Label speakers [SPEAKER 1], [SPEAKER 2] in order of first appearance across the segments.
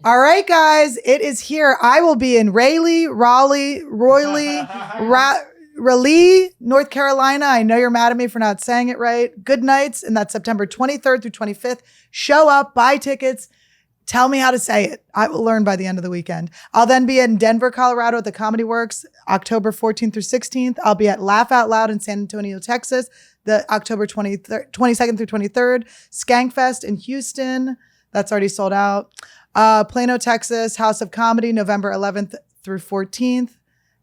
[SPEAKER 1] All right, guys, it is here. I will be in Raleigh, North Carolina. I know you're mad at me for not saying it right. Good nights, and that's September 23rd through 25th. Show up, buy tickets. Tell me how to say it. I will learn by the end of the weekend. I'll then be in Denver, Colorado at the Comedy Works, October 14th through 16th. I'll be at Laugh Out Loud in San Antonio, Texas, the October 22nd through 23rd. Skankfest in Houston. That's already sold out. Plano, Texas, House of Comedy, November 11th through 14th.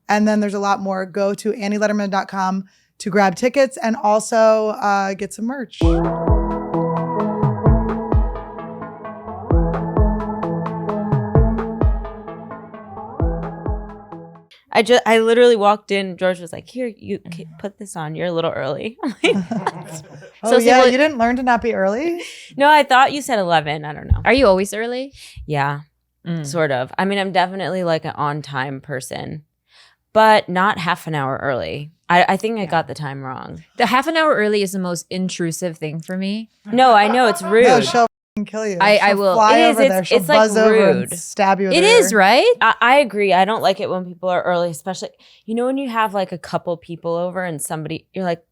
[SPEAKER 1] And then there's a lot more. Go to AnnieLetterman.com to grab tickets and also get some merch.
[SPEAKER 2] I literally walked in. George was like, "Here, you put this on. You're a little early."
[SPEAKER 1] You didn't learn to not be early?
[SPEAKER 2] No, I thought you said 11. I don't know.
[SPEAKER 3] Are you always early?
[SPEAKER 2] Yeah, sort of. I mean, I'm definitely like an on-time person, but not half an hour early. I think I got the time wrong.
[SPEAKER 3] The half an hour early is the most intrusive thing for me.
[SPEAKER 2] No, I know it's rude.
[SPEAKER 1] No, she'll kill you.
[SPEAKER 3] I will.
[SPEAKER 1] Fly
[SPEAKER 2] It is,
[SPEAKER 1] over there. She'll
[SPEAKER 2] it's like
[SPEAKER 1] buzz over
[SPEAKER 2] rude.
[SPEAKER 1] and stab you with
[SPEAKER 3] It
[SPEAKER 1] her
[SPEAKER 3] is,
[SPEAKER 1] ear.
[SPEAKER 3] right?
[SPEAKER 2] I agree. I don't like it when people are early, especially, when you have like a couple people over and somebody, you're like,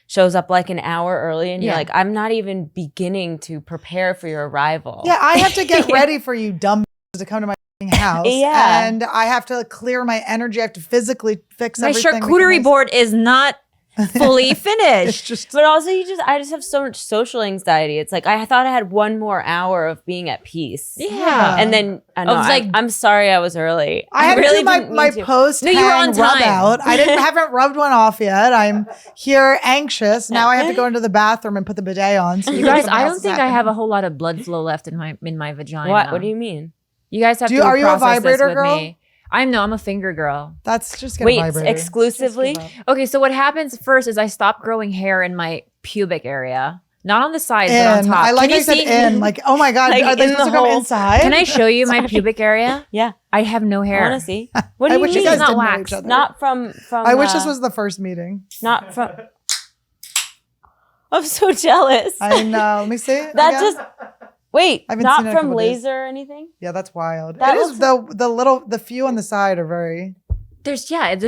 [SPEAKER 2] shows up like an hour early and you're like, I'm not even beginning to prepare for your arrival.
[SPEAKER 1] Yeah, I have to get ready for you dumb to come to my house.
[SPEAKER 2] Yeah.
[SPEAKER 1] And I have to clear my energy. I have to physically fix
[SPEAKER 3] My
[SPEAKER 1] everything.
[SPEAKER 3] charcuterie board is not fully finished.
[SPEAKER 2] But also I just have so much social anxiety. It's like I thought I had one more hour of being at peace.
[SPEAKER 3] Yeah.
[SPEAKER 2] And then I'm sorry I was early.
[SPEAKER 1] I had
[SPEAKER 2] really
[SPEAKER 1] to do
[SPEAKER 2] didn't
[SPEAKER 1] my
[SPEAKER 2] mean to.
[SPEAKER 1] post
[SPEAKER 3] No, you were on
[SPEAKER 1] rub
[SPEAKER 3] time.
[SPEAKER 1] out. I haven't rubbed one off yet. I'm here anxious. Now I have to go into the bathroom and put the bidet on. So
[SPEAKER 3] You guys, I don't think I have a whole lot of blood flow left in my vagina.
[SPEAKER 2] What do you mean?
[SPEAKER 3] You guys have to
[SPEAKER 1] Are you a
[SPEAKER 3] process this
[SPEAKER 1] vibrator
[SPEAKER 3] with
[SPEAKER 1] girl?
[SPEAKER 3] me. I'm a finger girl.
[SPEAKER 1] That's just get a
[SPEAKER 2] Wait,
[SPEAKER 1] vibrator.
[SPEAKER 2] exclusively?
[SPEAKER 1] Just give up.
[SPEAKER 3] Okay, so what happens first is I stop growing hair in my pubic area. Not on the sides, but on
[SPEAKER 1] In.
[SPEAKER 3] top.
[SPEAKER 1] I like
[SPEAKER 3] Can
[SPEAKER 1] how
[SPEAKER 3] you
[SPEAKER 1] you said
[SPEAKER 3] see?
[SPEAKER 1] in. Like, oh my God,
[SPEAKER 2] Like
[SPEAKER 1] are they
[SPEAKER 2] in
[SPEAKER 1] supposed to
[SPEAKER 2] the
[SPEAKER 1] come
[SPEAKER 2] hole.
[SPEAKER 1] inside?
[SPEAKER 3] Can I show you my pubic area?
[SPEAKER 2] Yeah.
[SPEAKER 3] I have no
[SPEAKER 2] I
[SPEAKER 3] hair.
[SPEAKER 2] want to see. What do
[SPEAKER 1] I
[SPEAKER 2] you
[SPEAKER 1] wish
[SPEAKER 2] mean?
[SPEAKER 1] you guys
[SPEAKER 3] It's not
[SPEAKER 1] didn't know
[SPEAKER 3] waxed.
[SPEAKER 1] each other.
[SPEAKER 2] Not from
[SPEAKER 1] I wish this was the first meeting.
[SPEAKER 2] not from I'm so jealous.
[SPEAKER 1] I know. Let me see.
[SPEAKER 2] That just wait,
[SPEAKER 1] I haven't
[SPEAKER 2] not
[SPEAKER 1] seen it in a
[SPEAKER 2] from
[SPEAKER 1] couple days.
[SPEAKER 2] laser or anything?
[SPEAKER 1] Yeah, that's wild.
[SPEAKER 2] That
[SPEAKER 1] It is the few on the side are very.
[SPEAKER 3] There's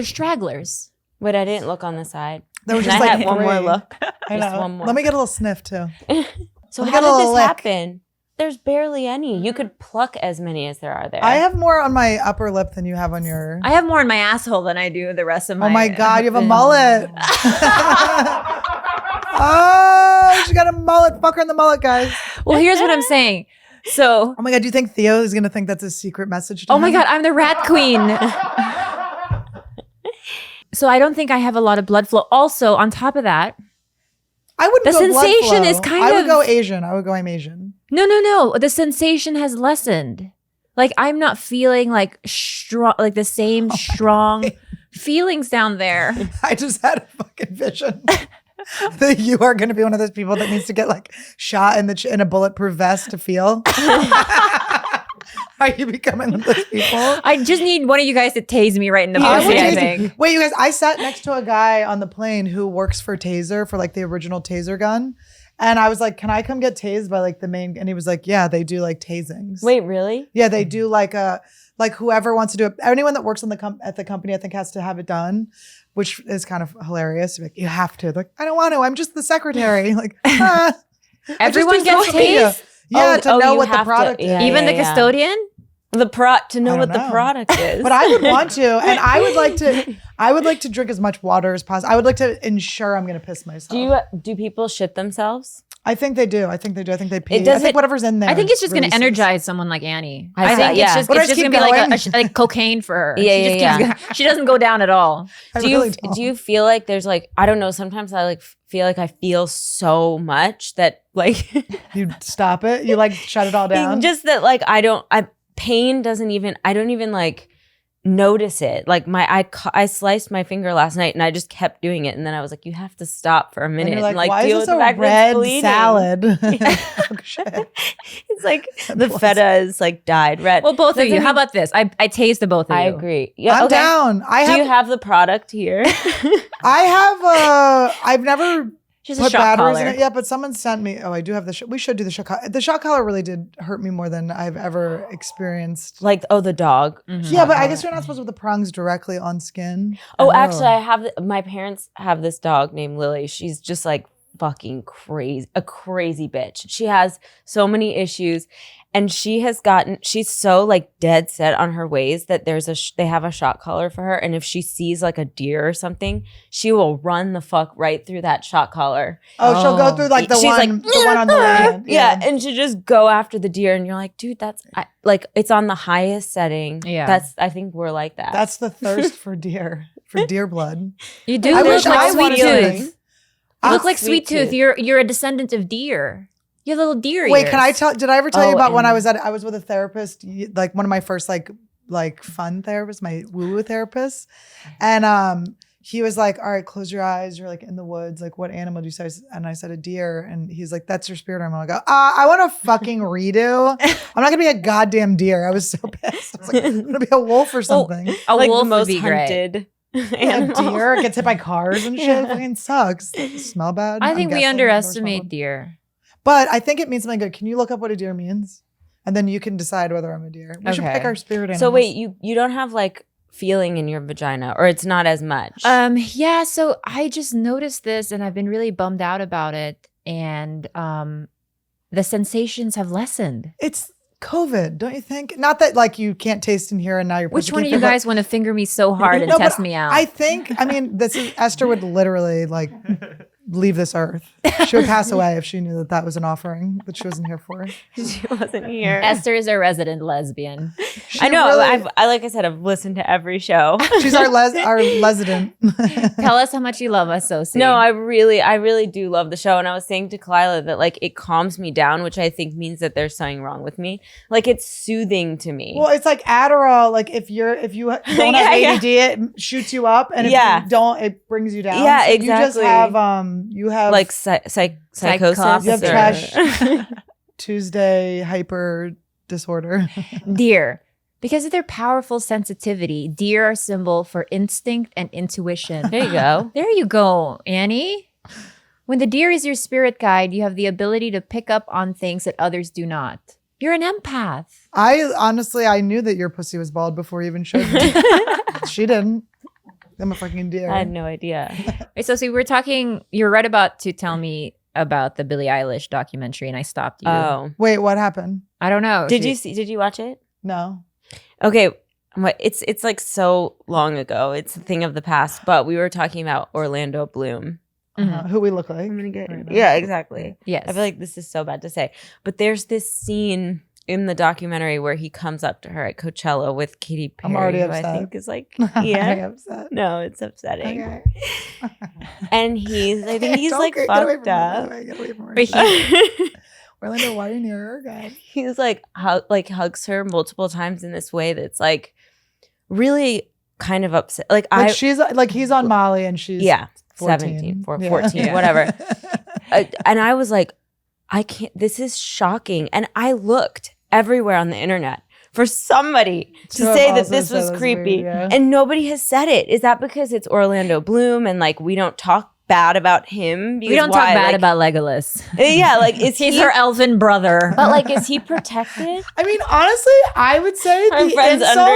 [SPEAKER 3] stragglers.
[SPEAKER 2] Wait, I didn't look on the side.
[SPEAKER 1] There was
[SPEAKER 2] Can
[SPEAKER 1] just
[SPEAKER 2] I
[SPEAKER 1] like
[SPEAKER 2] have one more
[SPEAKER 1] three.
[SPEAKER 2] look?
[SPEAKER 1] I
[SPEAKER 2] Just
[SPEAKER 1] know.
[SPEAKER 2] one more.
[SPEAKER 1] Let me get a little sniff too.
[SPEAKER 2] So
[SPEAKER 1] Let me
[SPEAKER 2] how
[SPEAKER 1] get a little
[SPEAKER 2] did this
[SPEAKER 1] lick.
[SPEAKER 2] happen? There's barely any. You could pluck as many as there are there.
[SPEAKER 1] I have more on my upper lip than you have on your.
[SPEAKER 3] I have more in my asshole than I do the rest of my.
[SPEAKER 1] Oh my God, you have a mullet. Oh, she got a mullet. Fuck her in the mullet, guys.
[SPEAKER 3] Well, here's what I'm saying. So,
[SPEAKER 1] Oh my God, do you think Theo is gonna think that's a secret message to
[SPEAKER 3] oh my
[SPEAKER 1] him?
[SPEAKER 3] God, I'm the rat queen. So I don't think I have a lot of blood flow. Also, on top of that,
[SPEAKER 1] I wouldn't
[SPEAKER 3] The
[SPEAKER 1] go blood
[SPEAKER 3] sensation
[SPEAKER 1] flow.
[SPEAKER 3] is kind
[SPEAKER 1] I would
[SPEAKER 3] of-
[SPEAKER 1] go Asian. I would go I'm Asian.
[SPEAKER 3] no, the sensation has lessened. Like I'm not feeling like strong, like the same strong feelings down there.
[SPEAKER 1] I just had a fucking vision that you are going to be one of those people that needs to get like shot in a bulletproof vest to feel. Are you becoming one of those people?
[SPEAKER 3] I just need one of you guys to tase me right in the
[SPEAKER 1] I
[SPEAKER 3] pussy,
[SPEAKER 1] would
[SPEAKER 3] I
[SPEAKER 1] tase
[SPEAKER 3] think.
[SPEAKER 1] you. Wait, you guys, I sat next to a guy on the plane who works for Taser, for like the original Taser gun. And I was like, can I come get tased by like the main? And he was like, yeah, they do like tasings.
[SPEAKER 2] Wait, really?
[SPEAKER 1] Yeah, they do like whoever wants to do it. Anyone that works on at the company, I think, has to have it done, which is kind of hilarious. Like, you have to. Like, I don't want to. I'm just the secretary. Like,
[SPEAKER 3] Everyone gets tased?
[SPEAKER 1] Yeah, to know
[SPEAKER 2] you
[SPEAKER 1] what the
[SPEAKER 2] have to-
[SPEAKER 1] product
[SPEAKER 2] yeah,
[SPEAKER 1] is.
[SPEAKER 3] Even
[SPEAKER 2] yeah,
[SPEAKER 3] the
[SPEAKER 2] yeah.
[SPEAKER 3] custodian?
[SPEAKER 2] To know
[SPEAKER 1] I
[SPEAKER 2] what
[SPEAKER 1] don't
[SPEAKER 2] the
[SPEAKER 1] know.
[SPEAKER 2] product is.
[SPEAKER 1] But I would want to, and I would like to drink as much water as possible. I would like to ensure I'm going to piss myself.
[SPEAKER 2] do people shit themselves?
[SPEAKER 1] I think they do. I think they do. I think they pee. I
[SPEAKER 2] doesn't-
[SPEAKER 1] think whatever's in there.
[SPEAKER 3] I think it's just going to
[SPEAKER 1] releases.
[SPEAKER 3] energize someone like Annie.
[SPEAKER 2] I
[SPEAKER 3] I think
[SPEAKER 2] yeah.
[SPEAKER 3] it's just,
[SPEAKER 1] What, I
[SPEAKER 3] it's
[SPEAKER 1] just
[SPEAKER 3] just going to
[SPEAKER 1] keep
[SPEAKER 3] be like,
[SPEAKER 1] going?
[SPEAKER 3] like cocaine for her.
[SPEAKER 2] Yeah,
[SPEAKER 3] she just
[SPEAKER 2] yeah,
[SPEAKER 3] keeps going. She doesn't go down at all.
[SPEAKER 1] I
[SPEAKER 2] Do
[SPEAKER 1] really
[SPEAKER 2] you
[SPEAKER 1] don't.
[SPEAKER 2] do you feel like there's like, I don't know, sometimes I like feel like I feel so much that like
[SPEAKER 1] You stop it. You like shut it all down.
[SPEAKER 2] just that like pain doesn't even, I don't even like notice it. Like I sliced my finger last night and I just kept doing it, and then I was like, you have to stop for a minute
[SPEAKER 1] and you're like,
[SPEAKER 2] and
[SPEAKER 1] why
[SPEAKER 2] deal
[SPEAKER 1] is
[SPEAKER 2] with
[SPEAKER 1] this
[SPEAKER 2] the
[SPEAKER 1] a
[SPEAKER 2] fact that it's
[SPEAKER 1] red
[SPEAKER 2] bleeding.
[SPEAKER 1] salad? Oh, shit.
[SPEAKER 2] It's like the feta is like dyed red.
[SPEAKER 3] Well, both of
[SPEAKER 2] Doesn't
[SPEAKER 3] you. How
[SPEAKER 2] mean-
[SPEAKER 3] about this? I tased the both of you.
[SPEAKER 2] I agree. Yeah,
[SPEAKER 1] I'm
[SPEAKER 2] okay.
[SPEAKER 1] down.
[SPEAKER 2] Do you have the product here?
[SPEAKER 1] I have I've never
[SPEAKER 3] She's a
[SPEAKER 1] put
[SPEAKER 3] shock
[SPEAKER 1] batteries in
[SPEAKER 3] collar.
[SPEAKER 1] it. Yeah, but someone sent me. Oh, I do have the. We should do the shock collar. The shock collar really did hurt me more than I've ever experienced.
[SPEAKER 2] Like, the dog.
[SPEAKER 1] Yeah, but I guess you're not supposed to put the prongs directly on skin.
[SPEAKER 2] Oh, actually, I have my parents have this dog named Lily. She's just like fucking crazy, a crazy bitch. She has so many issues, and she's so like dead set on her ways that they have a shock collar for her, and if she sees like a deer or something, she will run the fuck right through that shock collar.
[SPEAKER 1] Oh, she'll go through like the one on the land.
[SPEAKER 2] Yeah, and she just go after the deer, and you're like, dude, like it's on the highest setting.
[SPEAKER 3] Yeah,
[SPEAKER 2] I think we're like that.
[SPEAKER 1] That's the thirst for deer blood.
[SPEAKER 3] You do
[SPEAKER 1] I
[SPEAKER 3] look
[SPEAKER 1] wish
[SPEAKER 3] like
[SPEAKER 1] I
[SPEAKER 3] Sweet
[SPEAKER 1] wanted
[SPEAKER 3] Tooth.
[SPEAKER 1] something.
[SPEAKER 3] You look like Sweet Tooth. You're a descendant of deer. You have little deer
[SPEAKER 1] Wait,
[SPEAKER 3] ears.
[SPEAKER 1] can I tell? Did I ever tell you about when
[SPEAKER 2] and-
[SPEAKER 1] I was with a therapist, like one of my first like fun therapists, my woo-woo therapist, and he was like, "All right, close your eyes. You're like in the woods. Like, what animal do you say?" And I said a deer, and he's like, "That's your spirit animal." I go, "I want a fucking redo. I'm not gonna be a goddamn deer." I was so pissed. I was like, "I'm gonna be a wolf or something."
[SPEAKER 3] A
[SPEAKER 2] like
[SPEAKER 3] wolf
[SPEAKER 2] the most
[SPEAKER 3] would be great.
[SPEAKER 2] hunted.
[SPEAKER 1] Yeah, a deer gets hit by cars and shit. Fucking sucks. Smell bad.
[SPEAKER 3] I
[SPEAKER 1] I'm
[SPEAKER 3] think we
[SPEAKER 1] guessing.
[SPEAKER 3] underestimate deer.
[SPEAKER 1] But I think it means something good. Can you look up what a deer means? And then you can decide whether I'm a deer. We should
[SPEAKER 3] Okay.
[SPEAKER 1] pick our spirit animals.
[SPEAKER 2] So wait, you don't have like feeling in your vagina, or it's not as much.
[SPEAKER 3] Yeah, so I just noticed this and I've been really bummed out about it. And the sensations have lessened.
[SPEAKER 1] It's COVID, don't you think? Not that like you can't taste and hear and now you're
[SPEAKER 3] Which
[SPEAKER 1] pussy
[SPEAKER 3] one of
[SPEAKER 1] can't
[SPEAKER 3] you
[SPEAKER 1] feel, but
[SPEAKER 3] guys want to finger me so hard and
[SPEAKER 1] No, but
[SPEAKER 3] test me out?
[SPEAKER 1] I mean, Esther would literally like leave this earth. She would pass away if she knew that was an offering that she wasn't here for.
[SPEAKER 2] She wasn't here.
[SPEAKER 3] Esther is a resident lesbian.
[SPEAKER 1] She
[SPEAKER 2] I know.
[SPEAKER 1] really-
[SPEAKER 2] I like I said, I've listened to every show.
[SPEAKER 1] she's our resident.
[SPEAKER 3] Tell us how much you love us, Sosie.
[SPEAKER 2] No, I really do love the show. And I was saying to Khalyla that like it calms me down, which I think means that there's something wrong with me. Like it's soothing to me.
[SPEAKER 1] Well, it's like Adderall. Like if you don't have
[SPEAKER 2] Yeah,
[SPEAKER 1] ADD, it shoots you up, and if
[SPEAKER 2] Yeah.
[SPEAKER 1] you don't, it brings you down.
[SPEAKER 2] Yeah,
[SPEAKER 1] So You just
[SPEAKER 2] exactly.
[SPEAKER 1] you have
[SPEAKER 2] like psychosis.
[SPEAKER 3] Psychosis.
[SPEAKER 1] You have
[SPEAKER 2] or-
[SPEAKER 1] trash. Tuesday hyper disorder.
[SPEAKER 3] Deer. Because of their powerful sensitivity, deer are a symbol for instinct and intuition.
[SPEAKER 2] There you go.
[SPEAKER 3] There you go, Annie. When the deer is your spirit guide, you have the ability to pick up on things that others do not. You're an empath.
[SPEAKER 1] I knew that your pussy was bald before you even showed me. She didn't. I'm a fucking deer.
[SPEAKER 2] I had no idea.
[SPEAKER 3] Wait, so see, we're talking, you're right about to tell me about the Billie Eilish documentary and I stopped you.
[SPEAKER 2] Oh,
[SPEAKER 1] Wait, what happened?
[SPEAKER 3] I don't know.
[SPEAKER 2] did you watch it?
[SPEAKER 1] No.
[SPEAKER 2] Okay, it's like so long ago. It's a thing of the past. But we were talking about Orlando Bloom.
[SPEAKER 1] Who we look like.
[SPEAKER 2] I'm gonna get
[SPEAKER 1] right now.
[SPEAKER 2] yeah, exactly.
[SPEAKER 3] Yes.
[SPEAKER 2] I feel like this is so bad to say, but there's this scene in the documentary where he comes up to her at Coachella with Katy Perry,
[SPEAKER 1] I'm already
[SPEAKER 2] who
[SPEAKER 1] upset.
[SPEAKER 2] I think is like,
[SPEAKER 1] I'm
[SPEAKER 2] yeah,
[SPEAKER 1] upset.
[SPEAKER 2] no, it's upsetting.
[SPEAKER 1] Okay.
[SPEAKER 2] And I think he's
[SPEAKER 1] Don't
[SPEAKER 2] like
[SPEAKER 1] get away from
[SPEAKER 2] fucked
[SPEAKER 1] her.
[SPEAKER 2] up.
[SPEAKER 1] Get away from her.
[SPEAKER 3] But
[SPEAKER 1] Orlando, why are you near her? God.
[SPEAKER 2] He's like hugs her multiple times in this way that's like really kind of upset. Like
[SPEAKER 1] She's like he's on Molly and she's 14.
[SPEAKER 2] 14, whatever. And I was like, I can't, this is shocking. And I looked everywhere on the internet for somebody to
[SPEAKER 1] have
[SPEAKER 2] say that
[SPEAKER 1] also
[SPEAKER 2] this
[SPEAKER 1] said
[SPEAKER 2] was
[SPEAKER 1] it was
[SPEAKER 2] creepy.
[SPEAKER 1] weird, yeah.
[SPEAKER 2] And nobody has said it. Is that because it's Orlando Bloom and like we don't talk bad about him?
[SPEAKER 3] we don't talk bad about Legolas.
[SPEAKER 2] Yeah, like is
[SPEAKER 3] He's
[SPEAKER 2] he
[SPEAKER 3] her elven brother.
[SPEAKER 2] but like is he protected?
[SPEAKER 1] I mean, honestly, I would say
[SPEAKER 2] My
[SPEAKER 1] the
[SPEAKER 2] friend's
[SPEAKER 1] insult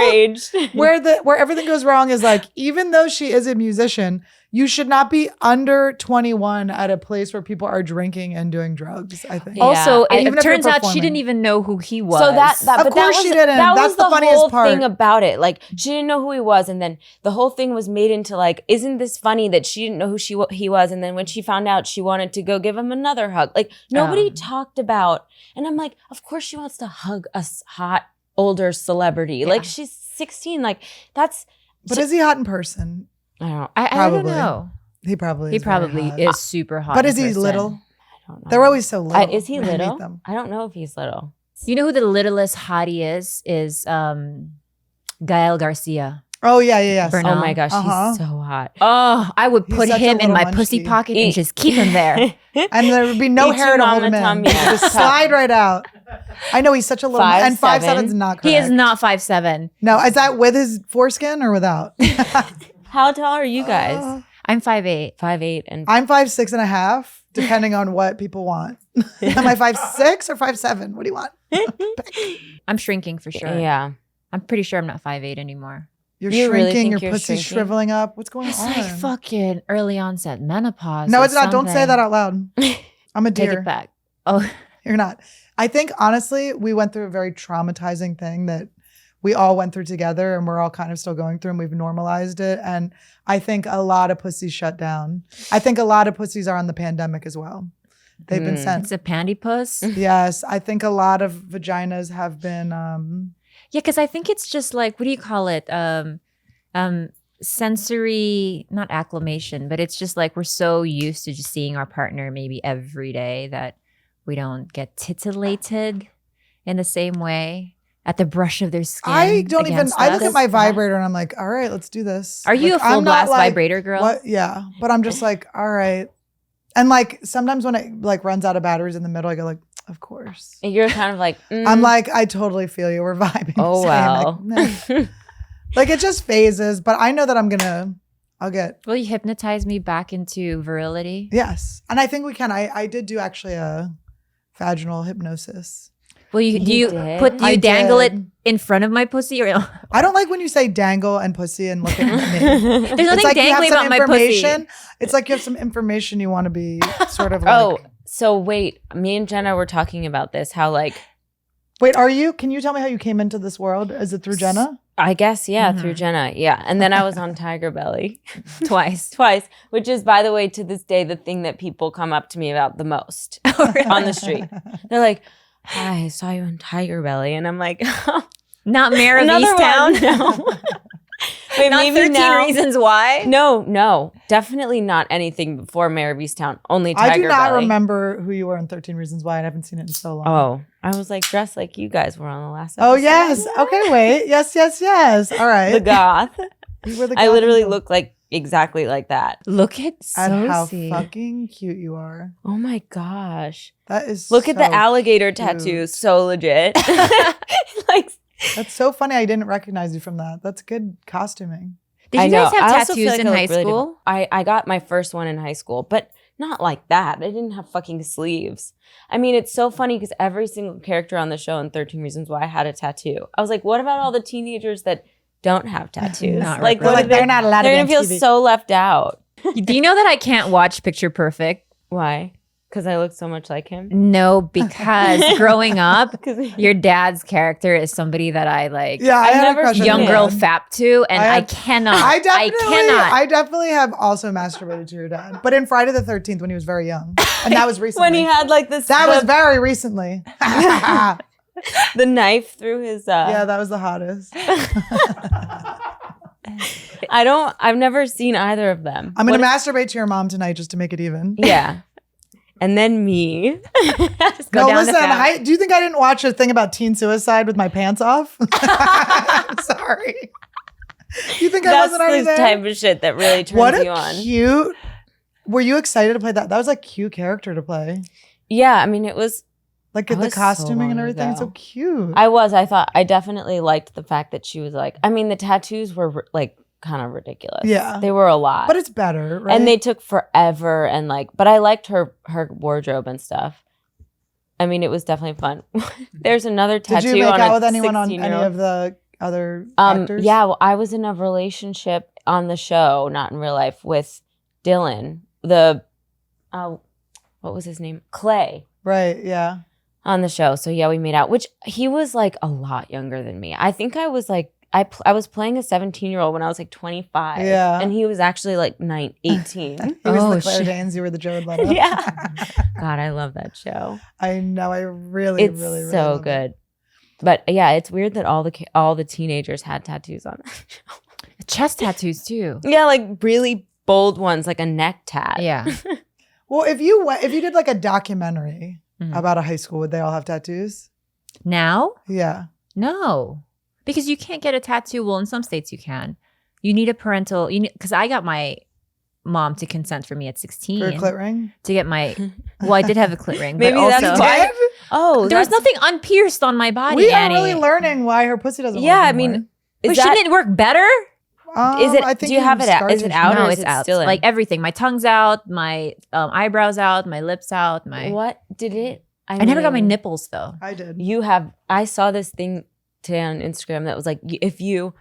[SPEAKER 2] underage.
[SPEAKER 1] where everything goes wrong is like, even though she is a musician, you should not be under 21 at a place where people are drinking and doing drugs, I think.
[SPEAKER 2] Yeah.
[SPEAKER 3] Also,
[SPEAKER 1] Even
[SPEAKER 3] it
[SPEAKER 1] if you're
[SPEAKER 3] turns out she
[SPEAKER 1] performing.
[SPEAKER 3] didn't even know who he was.
[SPEAKER 2] So that
[SPEAKER 1] Of
[SPEAKER 2] but that
[SPEAKER 1] course
[SPEAKER 2] was,
[SPEAKER 1] she didn't.
[SPEAKER 2] That
[SPEAKER 1] That's
[SPEAKER 2] was
[SPEAKER 1] the
[SPEAKER 2] the
[SPEAKER 1] funniest
[SPEAKER 2] whole
[SPEAKER 1] part.
[SPEAKER 2] thing about it. Like she didn't know who he was, and then the whole thing was made into like, isn't this funny that she didn't know who he was, and then when she found out, she wanted to go give him another hug. Like nobody talked about, and I'm like, of course she wants to hug a hot older celebrity. Like she's 16. Like that's.
[SPEAKER 1] But is he hot in person?
[SPEAKER 2] I don't.
[SPEAKER 3] I don't
[SPEAKER 1] Probably.
[SPEAKER 3] know.
[SPEAKER 1] He probably
[SPEAKER 3] He
[SPEAKER 1] is very
[SPEAKER 3] probably
[SPEAKER 1] hot.
[SPEAKER 3] is super hot.
[SPEAKER 1] But
[SPEAKER 3] in
[SPEAKER 1] is he
[SPEAKER 3] person.
[SPEAKER 1] little?
[SPEAKER 2] I don't know.
[SPEAKER 1] They're always so little.
[SPEAKER 2] Is he
[SPEAKER 1] when you meet
[SPEAKER 2] little?
[SPEAKER 1] them.
[SPEAKER 2] I don't know if he's little.
[SPEAKER 3] You know who the littlest hottie is Gael Garcia.
[SPEAKER 1] Oh, yeah.
[SPEAKER 3] Bernal.
[SPEAKER 2] Oh my gosh,
[SPEAKER 1] Uh-huh.
[SPEAKER 2] he's so hot.
[SPEAKER 3] Oh, I would
[SPEAKER 1] He's
[SPEAKER 3] put
[SPEAKER 1] such a
[SPEAKER 3] him in
[SPEAKER 1] little
[SPEAKER 3] my pussy
[SPEAKER 1] munchkie.
[SPEAKER 3] pocket and just keep him there.
[SPEAKER 1] And there would be no
[SPEAKER 2] Eat
[SPEAKER 1] hair
[SPEAKER 2] your
[SPEAKER 1] to hold
[SPEAKER 2] mama
[SPEAKER 1] him in.
[SPEAKER 2] tummy.
[SPEAKER 1] Just slide right out. I know he's such a little.
[SPEAKER 2] 5'7".
[SPEAKER 1] And 5'7's not correct.
[SPEAKER 3] He is not 5'7".
[SPEAKER 1] No, is that with his foreskin or without?
[SPEAKER 2] How tall are you guys?
[SPEAKER 3] I'm 5'8".
[SPEAKER 2] 5'8" and
[SPEAKER 1] I'm 5'6.5", depending on what people want. Am I 5'6" or 5'7"? What do you want?
[SPEAKER 3] I'm shrinking for sure.
[SPEAKER 2] Yeah.
[SPEAKER 3] I'm pretty sure I'm not 5'8" anymore.
[SPEAKER 1] You're
[SPEAKER 2] You really
[SPEAKER 1] shrinking,
[SPEAKER 2] think
[SPEAKER 1] your
[SPEAKER 2] you're
[SPEAKER 1] pussy's
[SPEAKER 2] shrinking?
[SPEAKER 1] shriveling up. What's going
[SPEAKER 3] It's
[SPEAKER 1] on?
[SPEAKER 3] like fucking early onset menopause.
[SPEAKER 1] No,
[SPEAKER 3] or
[SPEAKER 1] it's not. Don't say
[SPEAKER 3] something.
[SPEAKER 1] that out loud. I'm a
[SPEAKER 3] Take
[SPEAKER 1] deer.
[SPEAKER 3] it back. Oh,
[SPEAKER 1] You're not. I think, honestly, we went through a very traumatizing thing that we all went through together and we're all kind of still going through and we've normalized it. And I think a lot of pussies shut down. I think a lot of pussies are on the pandemic as well. They've been sent.
[SPEAKER 3] it's a pandy puss.
[SPEAKER 1] Yes. I think a lot of vaginas have been,
[SPEAKER 3] Yeah, because I think it's just like, what do you call it? Sensory, not acclimation, but it's just like we're so used to just seeing our partner maybe every day that we don't get titillated in the same way at the brush of their skin.
[SPEAKER 1] I don't even,
[SPEAKER 3] against
[SPEAKER 1] I look
[SPEAKER 3] us.
[SPEAKER 1] at my vibrator and I'm like, all right, let's do this.
[SPEAKER 3] Are you
[SPEAKER 1] Like,
[SPEAKER 3] a full
[SPEAKER 1] I'm not
[SPEAKER 3] blast
[SPEAKER 1] like,
[SPEAKER 3] vibrator girl?
[SPEAKER 1] What? Yeah. But I'm just like, all right. And like sometimes when it like runs out of batteries in the middle, I go like, of course.
[SPEAKER 2] You're kind of like,
[SPEAKER 1] I'm like, I totally feel you. We're vibing. the
[SPEAKER 2] oh,
[SPEAKER 1] same.
[SPEAKER 2] wow.
[SPEAKER 1] Like, meh. Like it just phases, but I know that I'll get,
[SPEAKER 3] Will you hypnotize me back into virility?
[SPEAKER 1] yes. And I think we can. I did do actually a vaginal hypnosis.
[SPEAKER 3] Will you? Do
[SPEAKER 2] You
[SPEAKER 3] you
[SPEAKER 2] did?
[SPEAKER 3] put? Do
[SPEAKER 1] I
[SPEAKER 3] you dangle it
[SPEAKER 1] did.
[SPEAKER 3] in front of my pussy, or
[SPEAKER 1] I don't like when you say dangle and pussy and look at me.
[SPEAKER 3] there's
[SPEAKER 1] It's
[SPEAKER 3] nothing
[SPEAKER 1] like you have
[SPEAKER 3] dangly
[SPEAKER 1] some
[SPEAKER 3] about my pussy?
[SPEAKER 1] information. It's like you have some information you want to be sort of like.
[SPEAKER 2] Oh, so wait, me and Jenna were talking about this, how like,
[SPEAKER 1] Wait, can you tell me how you came into this world? Is it through Jenna?
[SPEAKER 2] I guess, yeah,
[SPEAKER 3] Mhm.
[SPEAKER 2] through Jenna. Yeah. And then I was on TigerBelly
[SPEAKER 3] Twice.
[SPEAKER 2] which is, by the way, to this day, the thing that people come up to me about the most on the street. They're like, hi, I saw you on TigerBelly. And I'm like,
[SPEAKER 3] Not Mayor of
[SPEAKER 2] another
[SPEAKER 3] Easttown.
[SPEAKER 2] one. No. Wait,
[SPEAKER 3] Not
[SPEAKER 2] maybe
[SPEAKER 3] 13
[SPEAKER 2] now.
[SPEAKER 3] Reasons Why.
[SPEAKER 2] No, definitely not anything before Mayor of Easttown. Only TigerBelly.
[SPEAKER 1] I do not remember who you were in 13 Reasons Why. I haven't seen it in so long.
[SPEAKER 2] Oh, I was like dressed like you guys were on the last
[SPEAKER 1] Oh,
[SPEAKER 2] episode.
[SPEAKER 1] yes. Okay, wait. Yes. All right.
[SPEAKER 2] The goth.
[SPEAKER 1] You were the
[SPEAKER 2] I
[SPEAKER 1] goth
[SPEAKER 2] literally
[SPEAKER 1] angel.
[SPEAKER 2] look like exactly like that.
[SPEAKER 3] Look at
[SPEAKER 1] At how
[SPEAKER 3] Sosie.
[SPEAKER 1] fucking cute you are.
[SPEAKER 2] Oh my gosh.
[SPEAKER 1] That is
[SPEAKER 2] Look at the
[SPEAKER 1] so
[SPEAKER 2] alligator
[SPEAKER 1] cute.
[SPEAKER 2] tattoo. So legit. Like,
[SPEAKER 1] That's so funny. I didn't recognize you from that. That's good costuming.
[SPEAKER 3] Did
[SPEAKER 2] I
[SPEAKER 3] you
[SPEAKER 2] know.
[SPEAKER 3] guys have
[SPEAKER 2] I also feel
[SPEAKER 3] tattoos
[SPEAKER 2] like
[SPEAKER 3] in
[SPEAKER 2] I look
[SPEAKER 3] high
[SPEAKER 2] really
[SPEAKER 3] school?
[SPEAKER 2] different. I got my first one in high school, but not like that. I didn't have fucking sleeves. I mean, it's so funny because every single character on the show in 13 Reasons Why had a tattoo. I was like, what about all the teenagers that don't have tattoos?
[SPEAKER 3] Not
[SPEAKER 2] Like,
[SPEAKER 3] regret.
[SPEAKER 2] what
[SPEAKER 1] Like
[SPEAKER 2] are
[SPEAKER 1] they're
[SPEAKER 2] they-
[SPEAKER 1] not allowed
[SPEAKER 2] they're
[SPEAKER 1] to
[SPEAKER 2] gonna
[SPEAKER 1] be
[SPEAKER 2] feel
[SPEAKER 1] on TV.
[SPEAKER 2] so left out.
[SPEAKER 3] Do you know that I can't watch Picture Perfect?
[SPEAKER 2] Why? Because I look so much like him.
[SPEAKER 3] No, because growing up,
[SPEAKER 2] Because
[SPEAKER 3] your dad's character is somebody that I like.
[SPEAKER 1] Yeah, I
[SPEAKER 2] I've
[SPEAKER 1] had
[SPEAKER 2] never
[SPEAKER 1] a crush on
[SPEAKER 3] Young
[SPEAKER 1] your
[SPEAKER 3] girl
[SPEAKER 1] dad.
[SPEAKER 3] fap to, and I cannot.
[SPEAKER 1] I
[SPEAKER 3] cannot.
[SPEAKER 1] definitely have also masturbated to your dad, but in Friday the 13th when he was very young, and that was recently.
[SPEAKER 2] when he had like this,
[SPEAKER 1] that was very recently. Yeah,
[SPEAKER 2] the knife through his.
[SPEAKER 1] that was the hottest.
[SPEAKER 2] I've never seen either of them.
[SPEAKER 1] I'm gonna
[SPEAKER 2] What-
[SPEAKER 1] masturbate to your mom tonight just to make it even.
[SPEAKER 2] Yeah. And then me.
[SPEAKER 3] Just go
[SPEAKER 1] No,
[SPEAKER 3] down
[SPEAKER 1] listen.
[SPEAKER 3] the fap.
[SPEAKER 1] Do you think I didn't watch a thing about teen suicide with my pants off? I'm sorry. You think I
[SPEAKER 2] That's
[SPEAKER 1] wasn't already
[SPEAKER 2] the
[SPEAKER 1] there?
[SPEAKER 2] type of shit that really turns
[SPEAKER 1] What
[SPEAKER 2] you
[SPEAKER 1] a
[SPEAKER 2] on.
[SPEAKER 1] cute. Were you excited to play that? That was a cute character to play.
[SPEAKER 2] Yeah, I mean, it was.
[SPEAKER 1] Like
[SPEAKER 2] That
[SPEAKER 1] the
[SPEAKER 2] was so
[SPEAKER 1] costuming and
[SPEAKER 2] long
[SPEAKER 1] everything. It's so
[SPEAKER 2] ago.
[SPEAKER 1] cute.
[SPEAKER 2] I thought I definitely liked the fact that she was like. I mean, the tattoos were like kind of ridiculous.
[SPEAKER 1] Yeah.
[SPEAKER 2] they were a lot.
[SPEAKER 1] But it's better, right?
[SPEAKER 2] And they took forever, and like, but I liked her wardrobe and stuff. I mean, it was definitely fun. There's another tattoo.
[SPEAKER 1] Did you make
[SPEAKER 2] on
[SPEAKER 1] out
[SPEAKER 2] a
[SPEAKER 1] with anyone on any
[SPEAKER 2] 16-year-old.
[SPEAKER 1] of the other actors?
[SPEAKER 2] Yeah, well, I was in a relationship on the show, not in real life, with Dylan. What was his name? Clay
[SPEAKER 1] Right, yeah.
[SPEAKER 2] on the show. So yeah, we made out. Which he was like a lot younger than me. I think I was like I was playing a 17-year-old when I was like 25.
[SPEAKER 1] Yeah.
[SPEAKER 2] and he was actually like 18.
[SPEAKER 1] He was
[SPEAKER 3] Oh,
[SPEAKER 1] the Claire
[SPEAKER 3] shit.
[SPEAKER 1] Danes, you were the Jared Leto.
[SPEAKER 2] Yeah. God, I love that show.
[SPEAKER 1] I know, I really,
[SPEAKER 2] It's
[SPEAKER 1] really, really
[SPEAKER 2] so
[SPEAKER 1] love it.
[SPEAKER 2] good. But yeah, it's weird that all the teenagers had tattoos on them.
[SPEAKER 3] Chest tattoos too.
[SPEAKER 2] Yeah, like really bold ones, like a neck tat.
[SPEAKER 3] Yeah.
[SPEAKER 1] Well, if you did like a documentary
[SPEAKER 3] Mhm.
[SPEAKER 1] about a high school, would they all have tattoos?
[SPEAKER 3] Now?
[SPEAKER 1] Yeah.
[SPEAKER 3] No. Because you can't get a tattoo. Well, in some states you can. You need a parental, because I got my mom to consent for me at 16
[SPEAKER 1] For a clit ring?
[SPEAKER 3] to get my, well, I did have a clit ring.
[SPEAKER 2] Maybe
[SPEAKER 3] but
[SPEAKER 2] that's
[SPEAKER 3] also,
[SPEAKER 2] why- Oh,
[SPEAKER 3] there was
[SPEAKER 2] that's-
[SPEAKER 3] nothing unpierced on my body,
[SPEAKER 1] We are
[SPEAKER 3] Annie.
[SPEAKER 1] really learning why her pussy doesn't
[SPEAKER 2] Yeah,
[SPEAKER 1] work
[SPEAKER 2] I mean,
[SPEAKER 1] anymore.
[SPEAKER 2] is
[SPEAKER 3] But
[SPEAKER 2] that-
[SPEAKER 3] shouldn't it work better?
[SPEAKER 2] Is it?
[SPEAKER 1] I think
[SPEAKER 2] Do you have it out?
[SPEAKER 1] scar
[SPEAKER 2] Is it
[SPEAKER 1] tissue.
[SPEAKER 2] out
[SPEAKER 3] No,
[SPEAKER 2] or is
[SPEAKER 3] it's
[SPEAKER 2] it
[SPEAKER 3] out.
[SPEAKER 2] still in?
[SPEAKER 3] Like everything. My tongue's out. My eyebrows out. My lips out.
[SPEAKER 2] What did it?
[SPEAKER 3] I never got my nipples though.
[SPEAKER 1] I did.
[SPEAKER 2] I saw this thing today on Instagram that was like, if you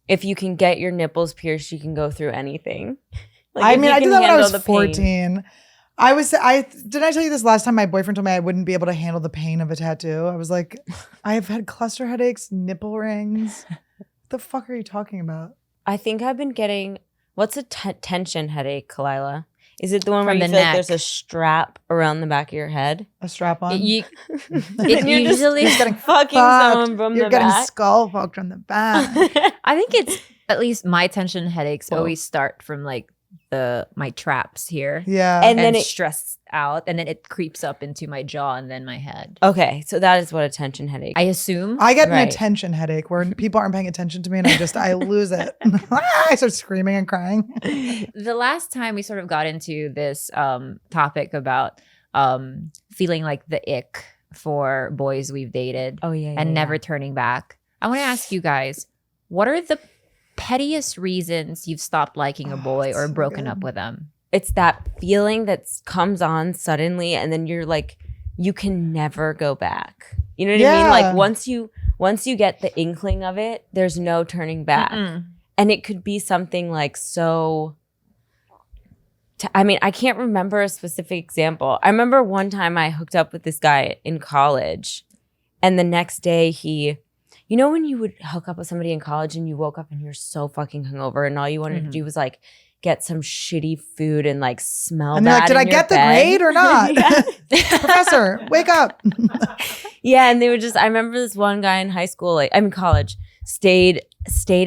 [SPEAKER 2] can get your nipples pierced, you can go through anything. Like,
[SPEAKER 1] I mean, I did that when I was
[SPEAKER 2] the pain.
[SPEAKER 1] 14. Didn't I tell you this last time? My boyfriend told me I wouldn't be able to handle the pain of a tattoo. I was like, I have had cluster headaches, nipple rings. What the fuck are you talking about?
[SPEAKER 2] I think I've been getting, what's a tension headache, Khalyla? Is it the one where
[SPEAKER 3] From
[SPEAKER 2] you
[SPEAKER 3] the
[SPEAKER 2] feel like
[SPEAKER 3] neck.
[SPEAKER 2] there's a strap around the back of your head?
[SPEAKER 1] A strap on?
[SPEAKER 2] And
[SPEAKER 3] It
[SPEAKER 2] you're
[SPEAKER 3] usually
[SPEAKER 2] just
[SPEAKER 1] getting
[SPEAKER 2] fucking
[SPEAKER 1] fucked.
[SPEAKER 2] someone from
[SPEAKER 1] You're
[SPEAKER 2] the
[SPEAKER 1] getting
[SPEAKER 2] back.
[SPEAKER 1] skull fucked from the back.
[SPEAKER 3] I think it's at least my tension headaches
[SPEAKER 2] Whoa.
[SPEAKER 3] always start from like my traps here.
[SPEAKER 1] Yeah.
[SPEAKER 2] And
[SPEAKER 3] And
[SPEAKER 2] then
[SPEAKER 3] then
[SPEAKER 2] it-
[SPEAKER 3] stressed out, and then it creeps up into my jaw and then my head.
[SPEAKER 2] Okay, so that is what a tension headache.
[SPEAKER 3] I assume.
[SPEAKER 1] I get an
[SPEAKER 2] Right.
[SPEAKER 1] attention headache where people aren't paying attention to me and I lose it. I start screaming and crying.
[SPEAKER 3] The last time we sort of got into this topic about feeling like the ick for boys we've dated
[SPEAKER 2] Oh yeah,
[SPEAKER 3] and never turning back, I want to ask you guys, what are the pettiest reasons you've stopped liking a boy
[SPEAKER 1] it's
[SPEAKER 3] or
[SPEAKER 1] so
[SPEAKER 3] broken
[SPEAKER 1] good.
[SPEAKER 3] up with them?
[SPEAKER 2] It's that feeling that comes on suddenly, and then you're like, you can never go back. You know what I mean?
[SPEAKER 1] Yeah.
[SPEAKER 2] Like once you get the inkling of it, there's no turning back.
[SPEAKER 3] Mm-mm.
[SPEAKER 2] And it could be something like so. I mean, I can't remember a specific example. I remember one time I hooked up with this guy in college, and the next day you know when you would hook up with somebody in college and you woke up and you're so fucking hungover and all you wanted to do was like get some shitty food and like smell
[SPEAKER 1] And they're like,
[SPEAKER 2] bad
[SPEAKER 1] did I
[SPEAKER 2] in your
[SPEAKER 1] get the
[SPEAKER 2] bed?"
[SPEAKER 1] grade or not?
[SPEAKER 2] Yeah.
[SPEAKER 1] Professor, wake up.
[SPEAKER 2] Yeah, and they would just. I remember this one guy in high school, college, stayed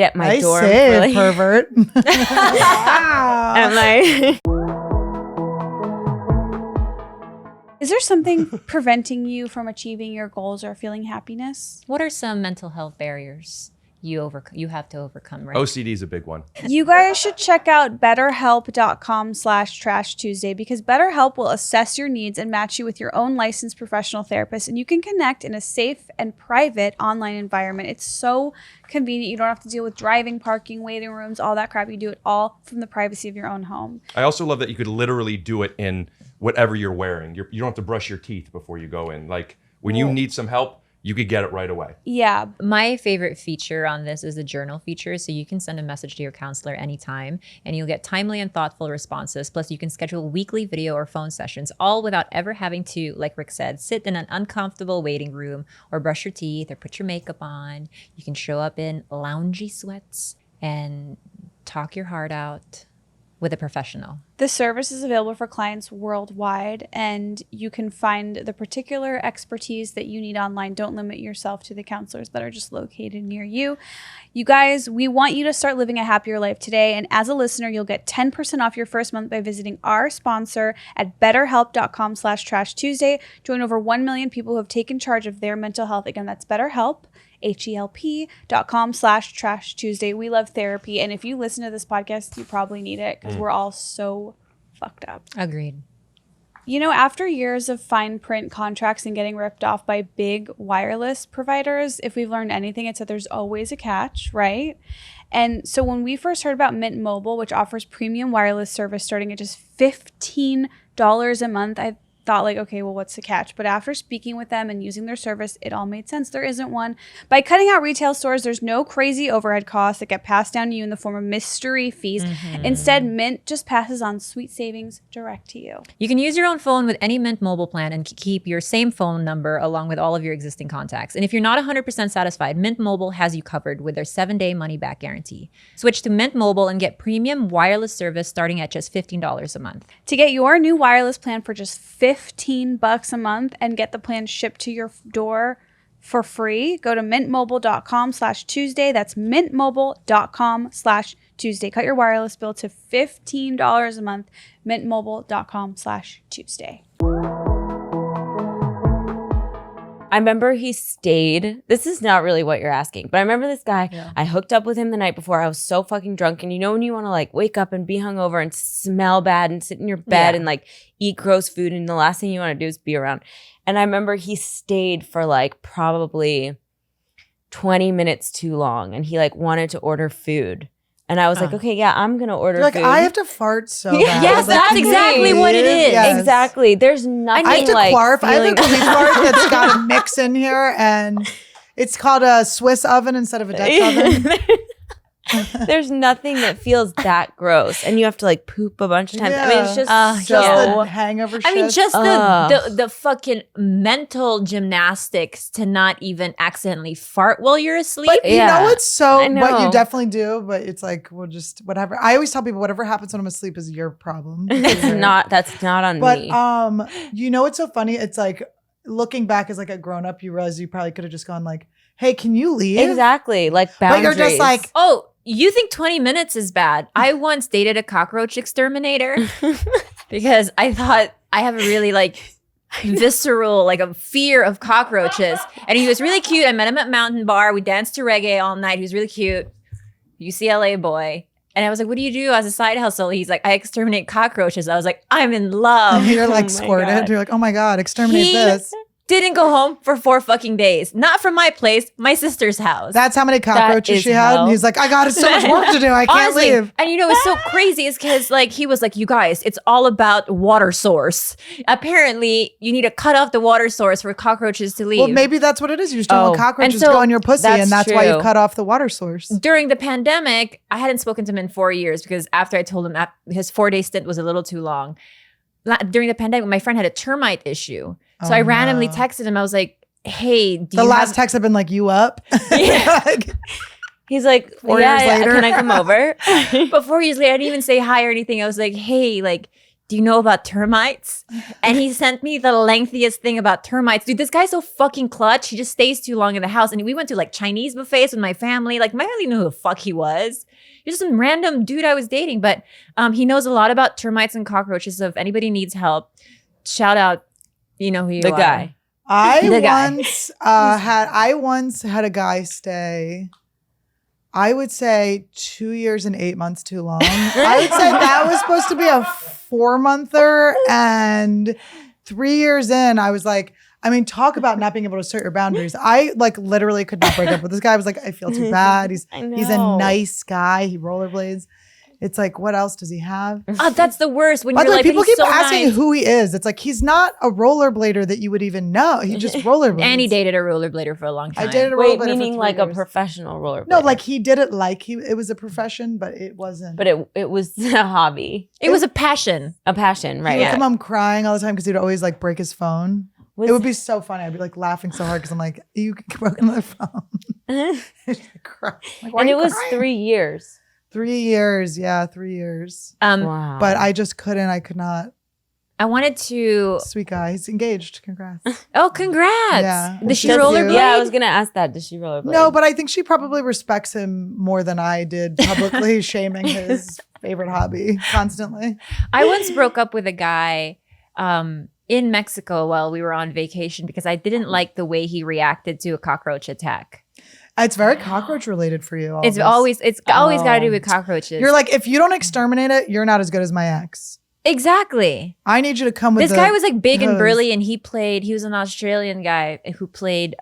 [SPEAKER 2] at my
[SPEAKER 1] Nice
[SPEAKER 2] dorm.
[SPEAKER 1] save,
[SPEAKER 2] For like,
[SPEAKER 1] pervert. Wow.
[SPEAKER 2] and like,
[SPEAKER 4] Is there something preventing you from achieving your goals or feeling happiness?
[SPEAKER 3] What are some mental health barriers you have to overcome, right?
[SPEAKER 5] OCD is a big one.
[SPEAKER 4] You guys should check out betterhelp.com/Trash Tuesday because BetterHelp will assess your needs and match you with your own licensed professional therapist, and you can connect in a safe and private online environment. It's so convenient. You don't have to deal with driving, parking, waiting rooms, all that crap. You do it all from the privacy of your own home.
[SPEAKER 5] I also love that you could literally do it in whatever you're wearing. You don't have to brush your teeth before you go in. Like when you need some help, you could get it right away.
[SPEAKER 4] Yeah.
[SPEAKER 3] My favorite feature on this is the journal feature. So you can send a message to your counselor anytime and you'll get timely and thoughtful responses. Plus you can schedule weekly video or phone sessions, all without ever having to, like Rick said, sit in an uncomfortable waiting room or brush your teeth or put your makeup on. You can show up in loungy sweats and talk your heart out with a professional.
[SPEAKER 4] The service is available for clients worldwide, and you can find the particular expertise that you need online. Don't limit yourself to the counselors that are just located near you. You guys, we want you to start living a happier life today, and as a listener, you'll get 10% off your first month by visiting our sponsor at betterhelp.com/Trash Tuesday. Join over 1 million people who have taken charge of their mental health. Again, that's BetterHelp. HELP.com/Trash Tuesday. We love therapy. And if you listen to this podcast, you probably need it because we're all so fucked up.
[SPEAKER 3] Agreed.
[SPEAKER 4] You know, after years of fine print contracts and getting ripped off by big wireless providers, if we've learned anything, it's that there's always a catch, right? And so when we first heard about Mint Mobile, which offers premium wireless service starting at just $15 a month, I thought like, okay, well, what's the catch? But after speaking with them and using their service, it all made sense. There isn't one. By cutting out retail stores, there's no crazy overhead costs that get passed down to you in the form of mystery fees. Instead, Mint just passes on sweet savings direct to you.
[SPEAKER 3] You can use your own phone with any Mint mobile plan and keep your same phone number along with all of your existing contacts. And if you're not 100% satisfied, Mint Mobile has you covered with their 7-day money-back guarantee. Switch to Mint Mobile and get premium wireless service starting at just $15 a month.
[SPEAKER 4] To get your new wireless plan for just $15 a month and get the plan shipped to your door for free, go to mintmobile.com/Tuesday. That's mintmobile.com/Tuesday. Cut your wireless bill to $15 a month. mintmobile.com/Tuesday.
[SPEAKER 2] I remember he stayed. This is not really what you're asking, but I remember this guy.
[SPEAKER 1] Yeah.
[SPEAKER 2] I hooked up with him the night before. I was so fucking drunk. And you know when you want to like wake up and be hungover and smell bad and sit in your bed
[SPEAKER 3] Yeah.
[SPEAKER 2] and like eat gross food and the last thing you want to do is be around. And I remember he stayed for like probably 20 minutes too long and he like wanted to order food. And I was like, okay, yeah, I'm going to order
[SPEAKER 1] You're like,
[SPEAKER 2] food.
[SPEAKER 1] I have to fart so bad.
[SPEAKER 3] Yes,
[SPEAKER 1] Like,
[SPEAKER 3] that's
[SPEAKER 1] can you
[SPEAKER 3] exactly what it
[SPEAKER 1] leave?
[SPEAKER 3] is.
[SPEAKER 1] Yes.
[SPEAKER 2] Exactly. There's nothing
[SPEAKER 1] I have to
[SPEAKER 2] like
[SPEAKER 1] quarf. I have a
[SPEAKER 2] feeling-
[SPEAKER 1] cookie fart that's got a mix in here, and it's called a Swiss oven instead of a Dutch oven.
[SPEAKER 2] There's nothing that feels that gross, and you have to like poop a bunch of times. I mean, it's just
[SPEAKER 1] Just
[SPEAKER 2] so.
[SPEAKER 1] the hangover shit.
[SPEAKER 3] I mean, just
[SPEAKER 2] Ugh.
[SPEAKER 3] the fucking mental gymnastics to not even accidentally fart while you're asleep.
[SPEAKER 1] But you know it's so,
[SPEAKER 2] I
[SPEAKER 1] but you
[SPEAKER 2] know.
[SPEAKER 1] definitely do. But it's like, well, just whatever. I always tell people, whatever happens when I'm asleep is your problem.
[SPEAKER 2] That's not on
[SPEAKER 1] But
[SPEAKER 2] me.
[SPEAKER 1] you know what's so funny? It's like looking back as like a grown up, you realize you probably could have just gone like, "Hey, can you leave?"
[SPEAKER 2] Exactly, like
[SPEAKER 1] But
[SPEAKER 2] boundaries.
[SPEAKER 1] you're just like,
[SPEAKER 3] Oh, you think 20 minutes is bad? I once dated a cockroach exterminator because I thought I have a really like visceral, like a fear of cockroaches. And he was really cute. I met him at Mountain Bar. We danced to reggae all night. He was really cute. UCLA boy. And I was like, what do you do as a side hustle? He's like, I exterminate cockroaches. I was like, I'm in love.
[SPEAKER 1] you're like
[SPEAKER 2] my
[SPEAKER 1] squirted.
[SPEAKER 2] God.
[SPEAKER 1] You're like, oh my god, exterminate
[SPEAKER 3] He-
[SPEAKER 1] this.
[SPEAKER 3] Didn't go home for 4 fucking days. Not from my place, my sister's house.
[SPEAKER 1] That's how many cockroaches
[SPEAKER 2] is
[SPEAKER 1] she had.
[SPEAKER 2] hell.
[SPEAKER 1] And he's like, I got so much work to do. I can't
[SPEAKER 3] Honestly,
[SPEAKER 1] leave.
[SPEAKER 3] and you know, it's so crazy is because like he was like, you guys, it's all about water source. Apparently, you need to cut off the water source for cockroaches to leave.
[SPEAKER 1] Well, maybe that's what it is. You just don't want
[SPEAKER 2] Oh,
[SPEAKER 1] cockroaches
[SPEAKER 3] and
[SPEAKER 1] to
[SPEAKER 3] so
[SPEAKER 1] go in your pussy,
[SPEAKER 2] that's
[SPEAKER 1] and that's why you
[SPEAKER 2] true.
[SPEAKER 1] cut off the water source.
[SPEAKER 3] During the pandemic, I hadn't spoken to him in 4 years because after I told him that his 4-day stint was a little too long. During the pandemic, my friend had a termite issue. So I randomly texted him. I was like, hey, do
[SPEAKER 1] The
[SPEAKER 3] you
[SPEAKER 1] last
[SPEAKER 3] have-
[SPEAKER 1] text had been like, you up?
[SPEAKER 3] Yeah.
[SPEAKER 1] Like,
[SPEAKER 2] He's like,
[SPEAKER 1] 4
[SPEAKER 2] yeah,
[SPEAKER 1] years later.
[SPEAKER 2] can I come over?
[SPEAKER 3] But 4 years later, I didn't even say hi or anything. I was like, hey, like, do you know about termites? And he sent me the lengthiest thing about termites. Dude, this guy's so fucking clutch. He just stays too long in the house. And we went to like Chinese buffets with my family. Like, my family knew who the fuck he was. He was just some random dude I was dating. But he knows a lot about termites and cockroaches. So if anybody needs help, shout out, you know who you
[SPEAKER 2] The
[SPEAKER 3] are.
[SPEAKER 2] guy.
[SPEAKER 3] The guy.
[SPEAKER 1] I once had a guy stay, I would say 2 years and 8 months too long. I would say that was supposed to be a 4-monther, and 3 years in, I was like, I mean, talk about not being able to assert your boundaries. I like literally could not break up with this guy. I was like, I feel too bad. He's a
[SPEAKER 2] know.
[SPEAKER 1] nice guy. He rollerblades. It's like, what else does he have?
[SPEAKER 3] Oh, that's the worst. When
[SPEAKER 1] By
[SPEAKER 3] you're
[SPEAKER 1] the way,
[SPEAKER 3] like,
[SPEAKER 1] people
[SPEAKER 3] but he's
[SPEAKER 1] keep
[SPEAKER 3] so
[SPEAKER 1] asking
[SPEAKER 3] nice.
[SPEAKER 1] who he is. It's like, he's not a rollerblader that you would even know. He just rollerblades.
[SPEAKER 3] And he dated a rollerblader for a long time.
[SPEAKER 1] I dated a
[SPEAKER 2] Wait,
[SPEAKER 1] rollerblader
[SPEAKER 2] meaning
[SPEAKER 1] for 3
[SPEAKER 2] like a
[SPEAKER 1] years.
[SPEAKER 2] professional rollerblader?
[SPEAKER 1] No, like he did it like it was a profession, but it wasn't.
[SPEAKER 2] But it was a hobby,
[SPEAKER 3] It was a passion.
[SPEAKER 2] a passion, right?
[SPEAKER 1] he would
[SPEAKER 3] yeah.
[SPEAKER 1] come home crying all the time because he'd always like break his phone.
[SPEAKER 2] Was-
[SPEAKER 1] It would be so funny. I'd be like laughing so hard because I'm like, you broke another phone. Cry. Like, why
[SPEAKER 2] and
[SPEAKER 1] are
[SPEAKER 2] it
[SPEAKER 1] you
[SPEAKER 2] was
[SPEAKER 1] crying?
[SPEAKER 2] 3 years.
[SPEAKER 1] 3 years. Yeah, 3 years.
[SPEAKER 2] Wow.
[SPEAKER 1] But I just couldn't. I could not.
[SPEAKER 3] I wanted to.
[SPEAKER 1] Sweet guy. He's engaged. Congrats.
[SPEAKER 3] Oh, congrats!
[SPEAKER 1] Yeah.
[SPEAKER 3] Does she
[SPEAKER 1] That's
[SPEAKER 3] rollerblade?
[SPEAKER 1] cute.
[SPEAKER 2] Yeah, I was gonna ask that. Does she rollerblade?
[SPEAKER 1] No, but I think she probably respects him more than I did, publicly shaming his favorite hobby constantly.
[SPEAKER 3] I once broke up with a guy in Mexico while we were on vacation because I didn't like the way he reacted to a cockroach attack.
[SPEAKER 1] It's very cockroach related for you. all
[SPEAKER 3] It's
[SPEAKER 1] this.
[SPEAKER 3] always got to do
[SPEAKER 2] Oh.
[SPEAKER 3] with cockroaches.
[SPEAKER 1] You're like, if you don't exterminate it, you're not as good as my ex.
[SPEAKER 3] exactly.
[SPEAKER 1] I need you to come with
[SPEAKER 3] This
[SPEAKER 1] the
[SPEAKER 3] guy was like big and
[SPEAKER 1] hose.
[SPEAKER 3] burly, and he was an Australian guy who played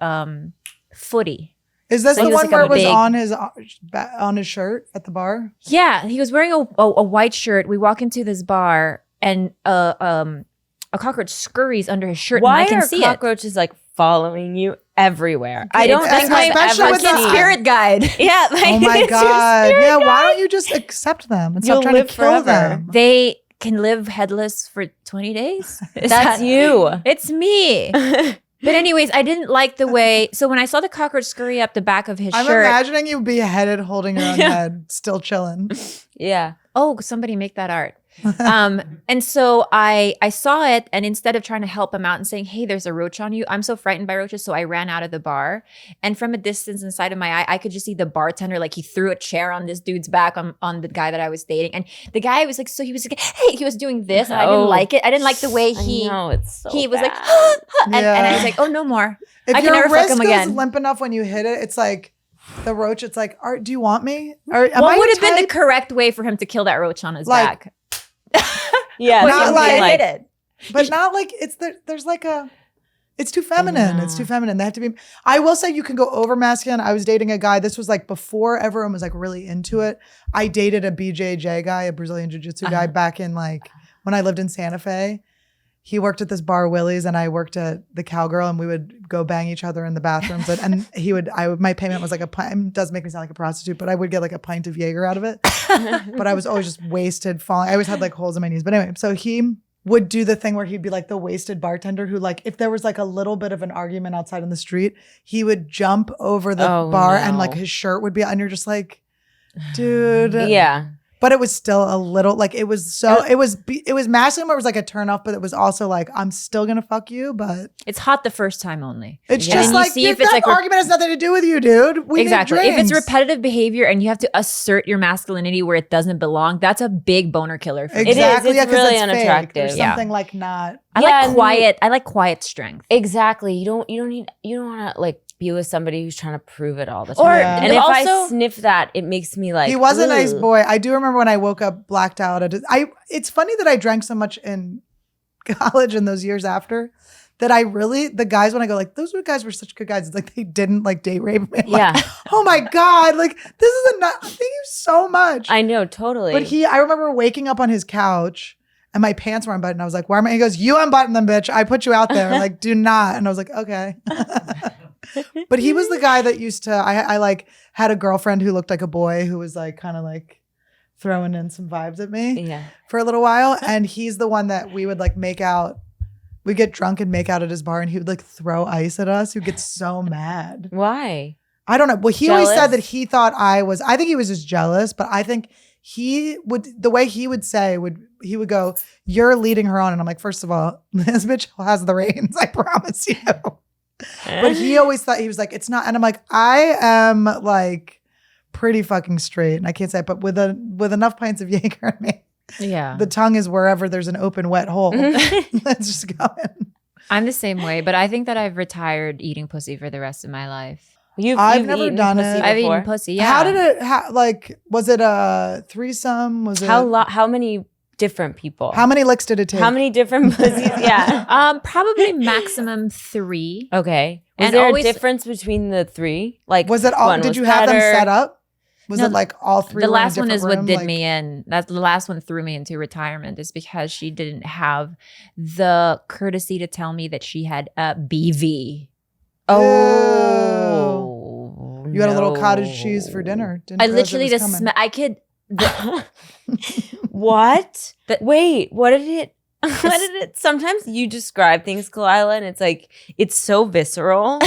[SPEAKER 3] footy.
[SPEAKER 1] Is this
[SPEAKER 3] So
[SPEAKER 1] the
[SPEAKER 3] he was
[SPEAKER 1] one
[SPEAKER 3] like a
[SPEAKER 1] where it was
[SPEAKER 3] big-
[SPEAKER 1] on his shirt at the bar?
[SPEAKER 3] Yeah, he was wearing a white shirt. We walk into this bar, and a cockroach scurries under his shirt,
[SPEAKER 2] Why
[SPEAKER 3] and I can
[SPEAKER 2] are
[SPEAKER 3] see it.
[SPEAKER 2] cockroaches like following you everywhere? I don't
[SPEAKER 1] It's
[SPEAKER 2] think I've
[SPEAKER 1] especially
[SPEAKER 2] ever
[SPEAKER 1] with
[SPEAKER 3] Fucking
[SPEAKER 1] the-
[SPEAKER 2] seen.
[SPEAKER 3] spirit guide.
[SPEAKER 2] Yeah, like,
[SPEAKER 1] Oh my
[SPEAKER 2] it's your
[SPEAKER 1] god!
[SPEAKER 2] spirit
[SPEAKER 1] Yeah, why
[SPEAKER 2] guide.
[SPEAKER 1] don't you just accept them and stop
[SPEAKER 2] You'll
[SPEAKER 1] trying to
[SPEAKER 2] live
[SPEAKER 1] kill
[SPEAKER 2] forever.
[SPEAKER 1] them?
[SPEAKER 3] They can live headless for 20 days. Is
[SPEAKER 2] That's
[SPEAKER 3] that-
[SPEAKER 2] you.
[SPEAKER 3] It's me. But anyways, I didn't like the way. So when I saw the cockroach scurry up the back of his
[SPEAKER 1] I'm
[SPEAKER 3] shirt,
[SPEAKER 1] imagining you beheaded, holding your own head, still chilling.
[SPEAKER 2] Yeah.
[SPEAKER 3] oh, somebody make that art. And so I saw it, and instead of trying to help him out and saying, hey, there's a roach on you, I'm so frightened by roaches, so I ran out of the bar. And from a distance inside of my eye, I could just see the bartender, like he threw a chair on this dude's back on the guy that I was dating. And the guy was like, so he was like, hey, he was doing this, and I didn't
[SPEAKER 2] Oh.
[SPEAKER 3] like it. I didn't like the way
[SPEAKER 2] I know, it's so
[SPEAKER 3] he was like,
[SPEAKER 2] bad.
[SPEAKER 3] and I was like, oh, no more.
[SPEAKER 1] If
[SPEAKER 3] I can
[SPEAKER 1] your
[SPEAKER 3] never fuck
[SPEAKER 1] wrist
[SPEAKER 3] him
[SPEAKER 1] goes
[SPEAKER 3] again.
[SPEAKER 1] limp enough when you hit it, it's like the roach. It's like, do you want me? Or am
[SPEAKER 3] What
[SPEAKER 1] I
[SPEAKER 3] would
[SPEAKER 1] your
[SPEAKER 3] have been the
[SPEAKER 1] type?
[SPEAKER 3] correct way for him to kill that roach on his
[SPEAKER 1] Like,
[SPEAKER 3] back?
[SPEAKER 2] Yeah,
[SPEAKER 1] Not
[SPEAKER 2] something
[SPEAKER 1] like-
[SPEAKER 3] hit it.
[SPEAKER 1] But not like it's there's like a It's too feminine. It's too feminine. They have to be. I will say you can go over masculine. I was dating a guy. This was like before everyone was like really into it. I dated a BJJ guy, a Brazilian Jiu-Jitsu guy back in like when I lived in Santa Fe. He worked at this bar, Willie's, and I worked at the Cowgirl, and we would go bang each other in the bathrooms. And my payment was like a pint. It does make me sound like a prostitute, but I would get like a pint of Jaeger out of it. But I was always just wasted, falling. I always had like holes in my knees. But anyway, so he would do the thing where he'd be like the wasted bartender who like, if there was like a little bit of an argument outside on the street, he would jump over the bar and like his shirt would be, and you're just like, dude.
[SPEAKER 2] Yeah.
[SPEAKER 1] But it was still a little like it was masculine, but it was like a turn off. But it was also like I'm still gonna fuck you, but
[SPEAKER 3] It's hot the first time only.
[SPEAKER 1] it's just
[SPEAKER 3] you
[SPEAKER 1] like
[SPEAKER 3] see
[SPEAKER 1] if
[SPEAKER 3] if it's
[SPEAKER 1] that
[SPEAKER 3] like
[SPEAKER 1] argument has nothing to do with you, dude. We
[SPEAKER 3] exactly.
[SPEAKER 1] need
[SPEAKER 3] If it's
[SPEAKER 1] drinks.
[SPEAKER 3] repetitive behavior and you have to assert your masculinity where it doesn't belong, that's a big boner killer for me.
[SPEAKER 1] Exactly,
[SPEAKER 2] It's
[SPEAKER 1] yeah, 'cause
[SPEAKER 2] really
[SPEAKER 1] it's fake.
[SPEAKER 2] unattractive.
[SPEAKER 1] There's
[SPEAKER 3] Yeah.
[SPEAKER 1] something like not.
[SPEAKER 3] I like quiet strength.
[SPEAKER 2] Exactly. You don't want to like be with somebody who's trying to prove it all the time.
[SPEAKER 3] Or
[SPEAKER 2] And if I
[SPEAKER 3] also-
[SPEAKER 2] sniff that, it makes me like
[SPEAKER 1] He was a nice
[SPEAKER 2] "Ugh."
[SPEAKER 1] boy. I do remember when I woke up blacked out. It's funny that I drank so much in college and those years after that the guys when I go like those guys were such good guys. It's like they didn't like date rape me. I'm like,
[SPEAKER 2] Yeah.
[SPEAKER 1] oh my God. Like this is thank you so much.
[SPEAKER 2] I know, totally.
[SPEAKER 1] But I remember waking up on his couch and my pants were unbuttoned. I was like, why am I? He goes, you unbutton them, bitch. I put you out there. Like, do not. And I was like, okay. But he was the guy that used to, I like had a girlfriend who looked like a boy who was like kind of like throwing in some vibes at me
[SPEAKER 2] yeah.
[SPEAKER 1] for a little while. And he's the one that we would like make out. We'd get drunk and make out at his bar and he would like throw ice at us. He would get so mad.
[SPEAKER 2] Why?
[SPEAKER 1] I don't know. Well, he always
[SPEAKER 2] Jealous?
[SPEAKER 1] said that he thought I think he was just jealous, but I think the way he would say he would go, you're leading her on. And I'm like, first of all, this bitch has the reins. I promise you. But he always thought, he was like, it's not. And I'm like, I am like pretty fucking straight. And I can't say it, but with enough pints of Jaeger in me,
[SPEAKER 3] Yeah.
[SPEAKER 1] the tongue is wherever there's an open, wet hole. Let's just go in.
[SPEAKER 3] I'm the same way, but I think that I've retired eating pussy for the rest of my life.
[SPEAKER 1] I've never
[SPEAKER 2] eaten
[SPEAKER 1] done
[SPEAKER 2] pussy
[SPEAKER 1] it.
[SPEAKER 3] I've
[SPEAKER 2] before?
[SPEAKER 3] eaten pussy, yeah.
[SPEAKER 1] How did it, was it a threesome? Was it?
[SPEAKER 2] How many different people?
[SPEAKER 1] How many licks did it take?
[SPEAKER 2] How many different pussies? Yeah.
[SPEAKER 3] Probably maximum 3.
[SPEAKER 2] Okay. Was
[SPEAKER 3] And
[SPEAKER 2] there
[SPEAKER 3] always-
[SPEAKER 2] a difference between the 3? Like,
[SPEAKER 1] Was it all,
[SPEAKER 2] one
[SPEAKER 1] did
[SPEAKER 2] was
[SPEAKER 1] you have them
[SPEAKER 2] better?
[SPEAKER 1] set up? Was
[SPEAKER 3] No,
[SPEAKER 1] it like all 3
[SPEAKER 3] The
[SPEAKER 1] were in a
[SPEAKER 3] last one
[SPEAKER 1] different
[SPEAKER 3] is what
[SPEAKER 1] room?
[SPEAKER 3] did
[SPEAKER 1] Like-
[SPEAKER 3] me in. That's the last one threw me into retirement is because she didn't have the courtesy to tell me that she had a BV.
[SPEAKER 2] Oh.
[SPEAKER 1] You had a little cottage cheese for dinner. Didn't
[SPEAKER 3] I
[SPEAKER 1] realize it
[SPEAKER 3] literally
[SPEAKER 1] was
[SPEAKER 3] just
[SPEAKER 1] coming.
[SPEAKER 3] I could
[SPEAKER 2] What?
[SPEAKER 3] The-
[SPEAKER 2] Wait, what did it sometimes you describe things, Khalyla, and it's like it's so visceral.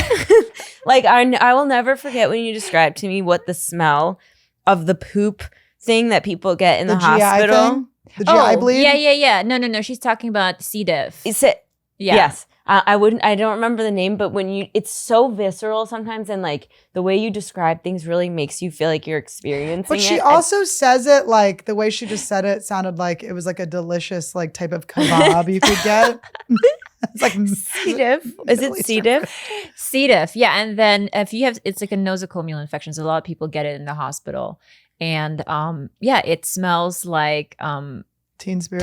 [SPEAKER 2] Like I will never forget when you described to me what the smell of the poop thing that people get in the
[SPEAKER 1] GI
[SPEAKER 2] hospital.
[SPEAKER 1] thing? The GI bleed?
[SPEAKER 3] Yeah. No. She's talking about C. diff.
[SPEAKER 2] Is it?
[SPEAKER 3] Yeah.
[SPEAKER 2] Yes. I don't remember the name, but it's so visceral sometimes, and like the way you describe things really makes you feel like you're experiencing
[SPEAKER 1] But she
[SPEAKER 2] it.
[SPEAKER 1] also says it like the way she just said it sounded like it was like a delicious like type of kebab you could get. It's like
[SPEAKER 2] C. diff. Is it C. diff?
[SPEAKER 3] C. diff. Yeah. And then if you have, it's like a nosocomial infection. So a lot of people get it in the hospital. And it smells like
[SPEAKER 1] Teen Spirit.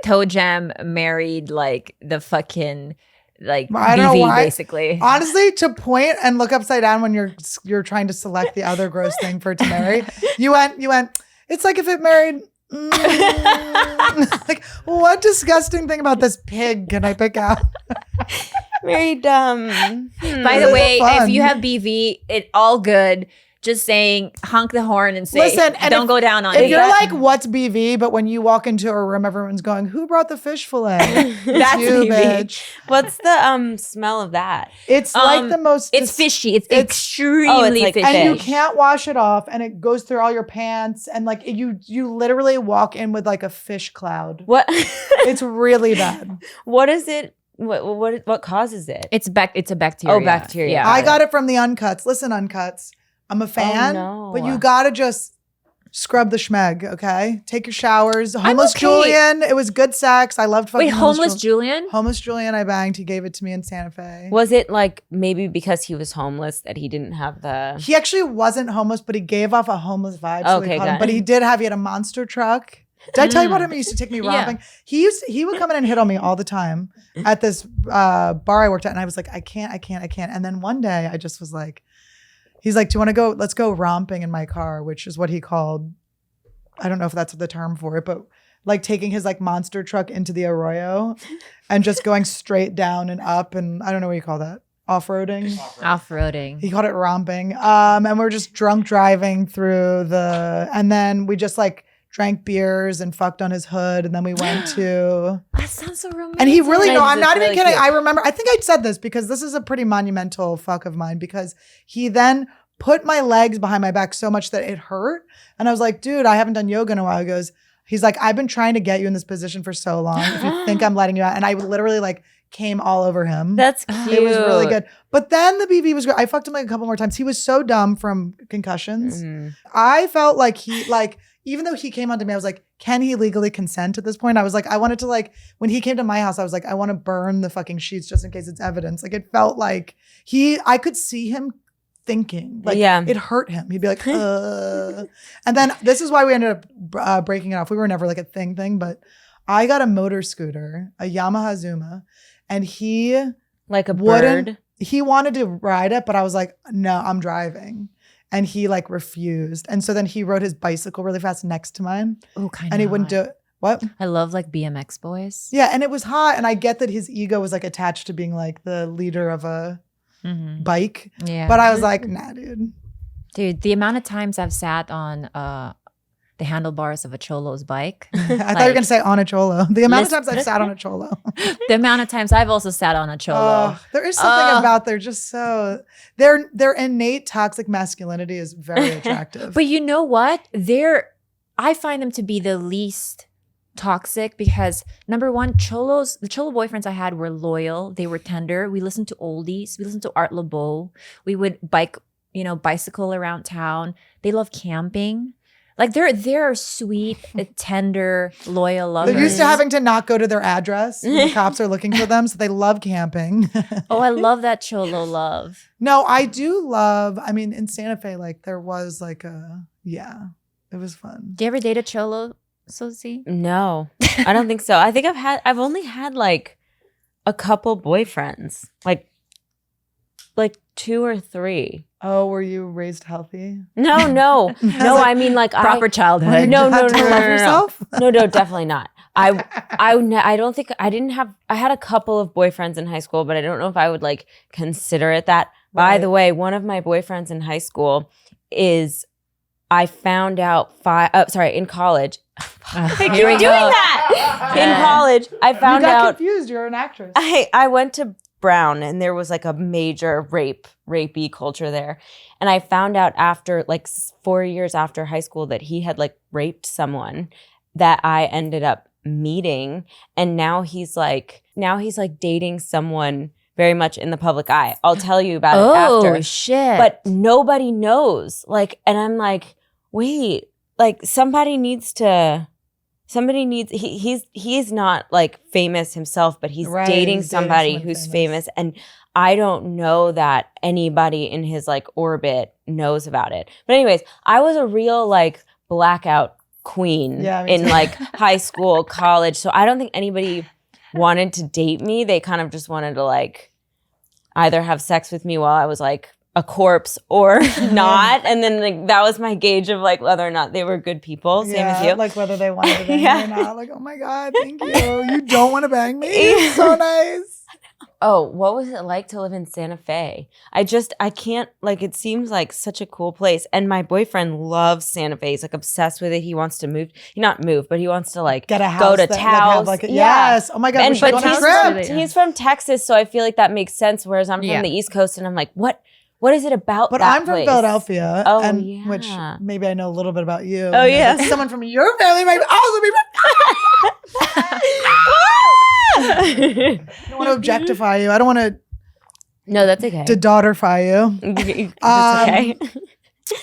[SPEAKER 3] toe jam married like the fucking like
[SPEAKER 1] I don't know
[SPEAKER 3] BV
[SPEAKER 1] why.
[SPEAKER 3] basically.
[SPEAKER 1] Honestly, to point and look upside down when you're trying to select the other gross thing for it to marry, you went. It's like if it married. Like what disgusting thing about this pig can I pick out?
[SPEAKER 2] Very dumb.
[SPEAKER 3] By the
[SPEAKER 1] This
[SPEAKER 3] way,
[SPEAKER 1] is fun.
[SPEAKER 3] if you have BV, it all good. Just saying, honk the horn and say,
[SPEAKER 1] Listen, and
[SPEAKER 3] don't go down on
[SPEAKER 1] If
[SPEAKER 3] me.
[SPEAKER 1] you're like, what's BV? But when you walk into a room, everyone's going, who brought the fish fillet?
[SPEAKER 2] That's
[SPEAKER 1] you,
[SPEAKER 2] BV.
[SPEAKER 1] bitch.
[SPEAKER 2] What's the smell of that?
[SPEAKER 1] It's like the most.
[SPEAKER 3] It's fishy. It's
[SPEAKER 1] it's-
[SPEAKER 3] extremely
[SPEAKER 2] like
[SPEAKER 3] fishy.
[SPEAKER 1] and you
[SPEAKER 2] fish.
[SPEAKER 1] can't wash it off, and it goes through all your pants, and like you literally walk in with like a fish cloud.
[SPEAKER 2] What?
[SPEAKER 1] It's really bad.
[SPEAKER 2] What is it? What causes it?
[SPEAKER 3] It's a bacteria.
[SPEAKER 2] Oh, bacteria.
[SPEAKER 3] Yeah.
[SPEAKER 1] I got it from the Uncuts. Listen, Uncuts. I'm a fan,
[SPEAKER 2] no.
[SPEAKER 1] but you gotta just scrub the schmeg, okay? Take your showers. Homeless
[SPEAKER 3] okay.
[SPEAKER 1] Julian. It was good sex. I loved fucking
[SPEAKER 3] Wait, homeless Julian?
[SPEAKER 1] Homeless Julian, I banged. He gave it to me in Santa Fe.
[SPEAKER 2] Was it like maybe because he was homeless that he didn't have the?
[SPEAKER 1] He actually wasn't homeless, but he gave off a homeless vibe. So
[SPEAKER 2] Okay,
[SPEAKER 1] we called
[SPEAKER 2] got
[SPEAKER 1] him. But
[SPEAKER 2] it.
[SPEAKER 1] he had a monster truck. Did I tell you about him? He used to take me romping. He would come in and hit on me all the time at this bar I worked at. And I was like, I can't. And then one day I just was like, he's like, do you want to go? Let's go romping in my car, which is what he called. I don't know if that's the term for it, but like taking his like monster truck into the Arroyo and just going straight down and up. And I don't know what you call that. Off-roading. He called it romping. And we're just drunk driving through and then we just like drank beers and fucked on his hood. And then we went to.
[SPEAKER 3] That sounds so romantic.
[SPEAKER 1] And he really, no, I'm not even
[SPEAKER 2] really
[SPEAKER 1] kidding.
[SPEAKER 2] cute.
[SPEAKER 1] I remember, I think I said this because this is a pretty monumental fuck of mine because he then put my legs behind my back so much that it hurt. And I was like, dude, I haven't done yoga in a while. He goes, he's like, I've been trying to get you in this position for so long. If you think I'm letting you out. And I literally like came all over him.
[SPEAKER 2] That's cute.
[SPEAKER 1] It was really good. But then the BB was great. I fucked him like a couple more times. He was so dumb from concussions. I felt like even though he came onto me, I was like, can he legally consent at this point? I was like, I wanted to like, when he came to my house, I was like, I want to burn the fucking sheets just in case it's evidence. Like it felt like I could see him thinking. Like it hurt him. He'd be like, And then this is why we ended up breaking it off. We were never like a thing, but I got a motor scooter, a Yamaha Zuma, and he
[SPEAKER 2] like a bird.
[SPEAKER 1] He wanted to ride it, but I was like, no, I'm driving. And he like refused. And so then he rode his bicycle really fast next to mine.
[SPEAKER 3] Oh, kind of.
[SPEAKER 1] And he wouldn't do it. What?
[SPEAKER 3] I love like BMX boys.
[SPEAKER 1] Yeah, and it was hot. And I get that his ego was like attached to being like the leader of a bike.
[SPEAKER 3] Yeah.
[SPEAKER 1] But I was like, nah, dude.
[SPEAKER 3] Dude, the amount of times I've sat on the handlebars of a cholo's bike.
[SPEAKER 1] I thought you were going to say on a cholo. The amount of times I've sat on a cholo.
[SPEAKER 3] The amount of times I've also sat on a cholo.
[SPEAKER 1] There is something about they're just so their innate toxic masculinity is very attractive.
[SPEAKER 3] But you know what? I find them to be the least toxic because number one, the cholo boyfriends I had were loyal. They were tender. We listened to oldies. We listened to Art LeBeau. We would bicycle around town. They love camping. Like they're sweet, tender, loyal lovers.
[SPEAKER 1] They're used to having to not go to their address when the cops are looking for them, so they love camping.
[SPEAKER 3] Oh, I love that cholo love.
[SPEAKER 1] No, I do love. I mean, in Santa Fe, like there was like it was fun.
[SPEAKER 3] Do you ever date a cholo, Sosie?
[SPEAKER 2] No, I don't think so. I think I've only had like a couple boyfriends, like 2 or 3.
[SPEAKER 1] Oh, were you raised healthy?
[SPEAKER 2] No. I mean, like
[SPEAKER 3] proper childhood.
[SPEAKER 2] No.
[SPEAKER 1] Love yourself?
[SPEAKER 2] No, definitely not. I don't think I didn't have. I had a couple of boyfriends in high school, but I don't know if I would like consider it that. Right. By the way, one of my boyfriends in high school is. I found out in college. You're doing that in college. I found out.
[SPEAKER 1] Confused. You're an actress.
[SPEAKER 2] I went to Brown and there was like a major rapey culture there. And I found out after like 4 years after high school that he had like raped someone that I ended up meeting. And now he's like dating someone very much in the public eye. I'll tell you about it after.
[SPEAKER 3] Oh, shit.
[SPEAKER 2] But nobody knows. Like, and I'm like, wait, like he's not like famous himself, but he's dating somebody who's famous. And I don't know that anybody in his like orbit knows about it. But anyways, I was a real like blackout queen in like high school, college. So I don't think anybody wanted to date me. They kind of just wanted to like either have sex with me while I was like a corpse or not. And then like that was my gauge of like whether or not they were good people. Same as you.
[SPEAKER 1] Like whether they wanted to bang me or not. Like, oh my God, thank you. You don't want to bang me? It's so nice.
[SPEAKER 2] Oh, what was it like to live in Santa Fe? I can't, like, it seems like such a cool place. And my boyfriend loves Santa Fe. He's like obsessed with it. He wants to move. Not move, but he wants to like
[SPEAKER 1] get a house,
[SPEAKER 2] go to Taos.
[SPEAKER 1] Yes. Oh my God.
[SPEAKER 2] He's from Texas, so I feel like that makes sense. Whereas I'm from the East Coast and I'm like, what is it about
[SPEAKER 1] But
[SPEAKER 2] that
[SPEAKER 1] I'm from
[SPEAKER 2] place?
[SPEAKER 1] Philadelphia.
[SPEAKER 2] Oh,
[SPEAKER 1] which maybe I know a little bit about you.
[SPEAKER 2] Oh, yeah.
[SPEAKER 1] Someone from your family might also be from I don't want to objectify you. I don't want to
[SPEAKER 2] No, that's okay.
[SPEAKER 1] daughterify you.
[SPEAKER 2] That's okay.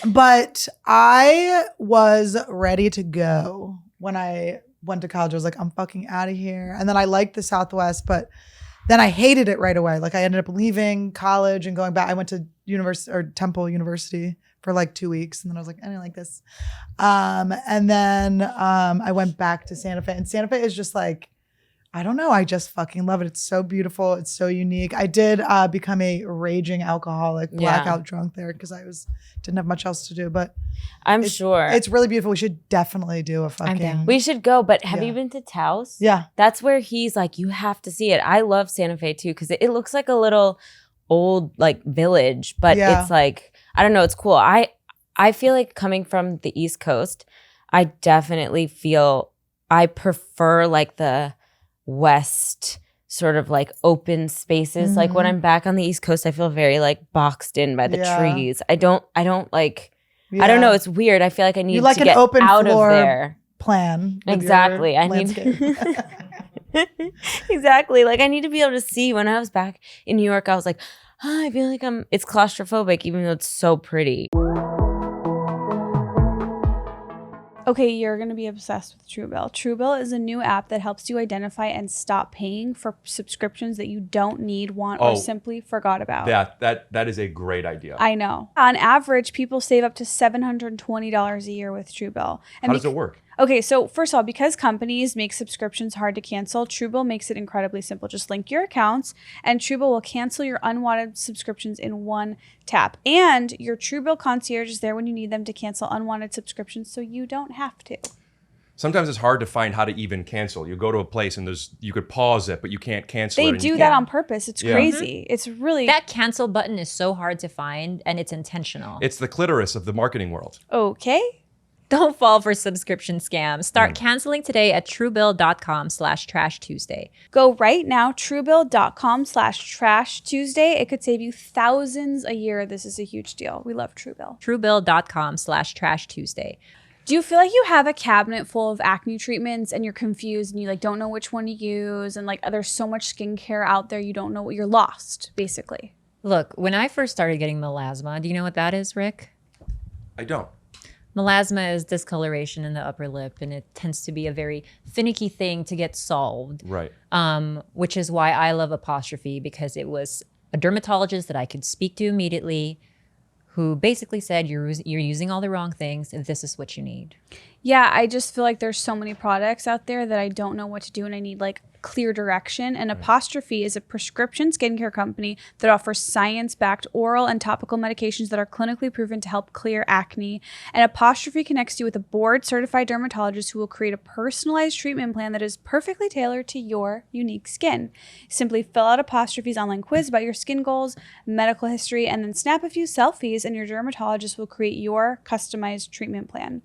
[SPEAKER 1] But I was ready to go when I went to college. I was like, I'm fucking out of here. And then I liked the Southwest, but Then I hated it right away. Like I ended up leaving college and going back. I went to Temple University for like 2 weeks. And then I was like, I didn't like this. And then I went back to Santa Fe. And Santa Fe is just like, I don't know. I just fucking love it. It's so beautiful. It's so unique. I did become a raging alcoholic, blackout drunk there because didn't have much else to do. But
[SPEAKER 2] I'm sure
[SPEAKER 1] it's really beautiful. We should definitely do a fucking.
[SPEAKER 2] We should go. But have you been to Taos?
[SPEAKER 1] Yeah.
[SPEAKER 2] That's where he's like, you have to see it. I love Santa Fe too because it looks like a little old like village, but it's like, I don't know. It's cool. I feel like coming from the East Coast, I definitely feel I prefer like the West sort of like open spaces. Like when I'm back on the East Coast, I feel very like boxed in by the trees. I don't like, I don't know. It's weird. I feel like I need to get open out of there.
[SPEAKER 1] Plan.
[SPEAKER 2] Exactly. I need exactly. Like I need to be able to see. When I was back in New York, I was like, I feel like it's claustrophobic even though it's so pretty.
[SPEAKER 4] Okay, you're going to be obsessed with Truebill. Truebill is a new app that helps you identify and stop paying for subscriptions that you don't need, want, or simply forgot about.
[SPEAKER 5] That is a great idea.
[SPEAKER 4] I know. On average, people save up to $720 a year with Truebill. And
[SPEAKER 5] how does it work?
[SPEAKER 4] Okay, so first of all, because companies make subscriptions hard to cancel, Truebill makes it incredibly simple. Just link your accounts, and Truebill will cancel your unwanted subscriptions in one tap. And your Truebill concierge is there when you need them to cancel unwanted subscriptions, so you don't have to.
[SPEAKER 5] Sometimes it's hard to find how to even cancel. You go to a place and you could pause it, but you can't cancel it.
[SPEAKER 4] They do that on purpose. It's crazy. It's really...
[SPEAKER 3] That cancel button is so hard to find, and it's intentional.
[SPEAKER 5] It's the clitoris of the marketing world.
[SPEAKER 4] Okay.
[SPEAKER 3] Don't fall for subscription scams. Start canceling today at truebill.com/trashtuesday.
[SPEAKER 4] Go right now, truebill.com/trashtuesday. It could save you thousands a year. This is a huge deal. We love Truebill.
[SPEAKER 3] Truebill.com/trashtuesday.
[SPEAKER 4] Do you feel like you have a cabinet full of acne treatments and you're confused and you like don't know which one to use and like there's so much skincare out there you don't know what you're lost, basically?
[SPEAKER 3] Look, when I first started getting melasma, do you know what that is, Rick?
[SPEAKER 5] I don't.
[SPEAKER 3] Melasma is discoloration in the upper lip, and it tends to be a very finicky thing to get solved.
[SPEAKER 5] Right.
[SPEAKER 3] Which is why I love Apostrophe, because it was a dermatologist that I could speak to immediately who basically said, you're using all the wrong things, and this is what you need.
[SPEAKER 4] Yeah, I just feel like there's so many products out there that I don't know what to do, and I need like clear direction. And Apostrophe is a prescription skincare company that offers science-backed oral and topical medications that are clinically proven to help clear acne. And Apostrophe connects you with a board-certified dermatologist who will create a personalized treatment plan that is perfectly tailored to your unique skin. Simply fill out Apostrophe's online quiz about your skin goals, medical history, and then snap a few selfies, and your dermatologist will create your customized treatment plan.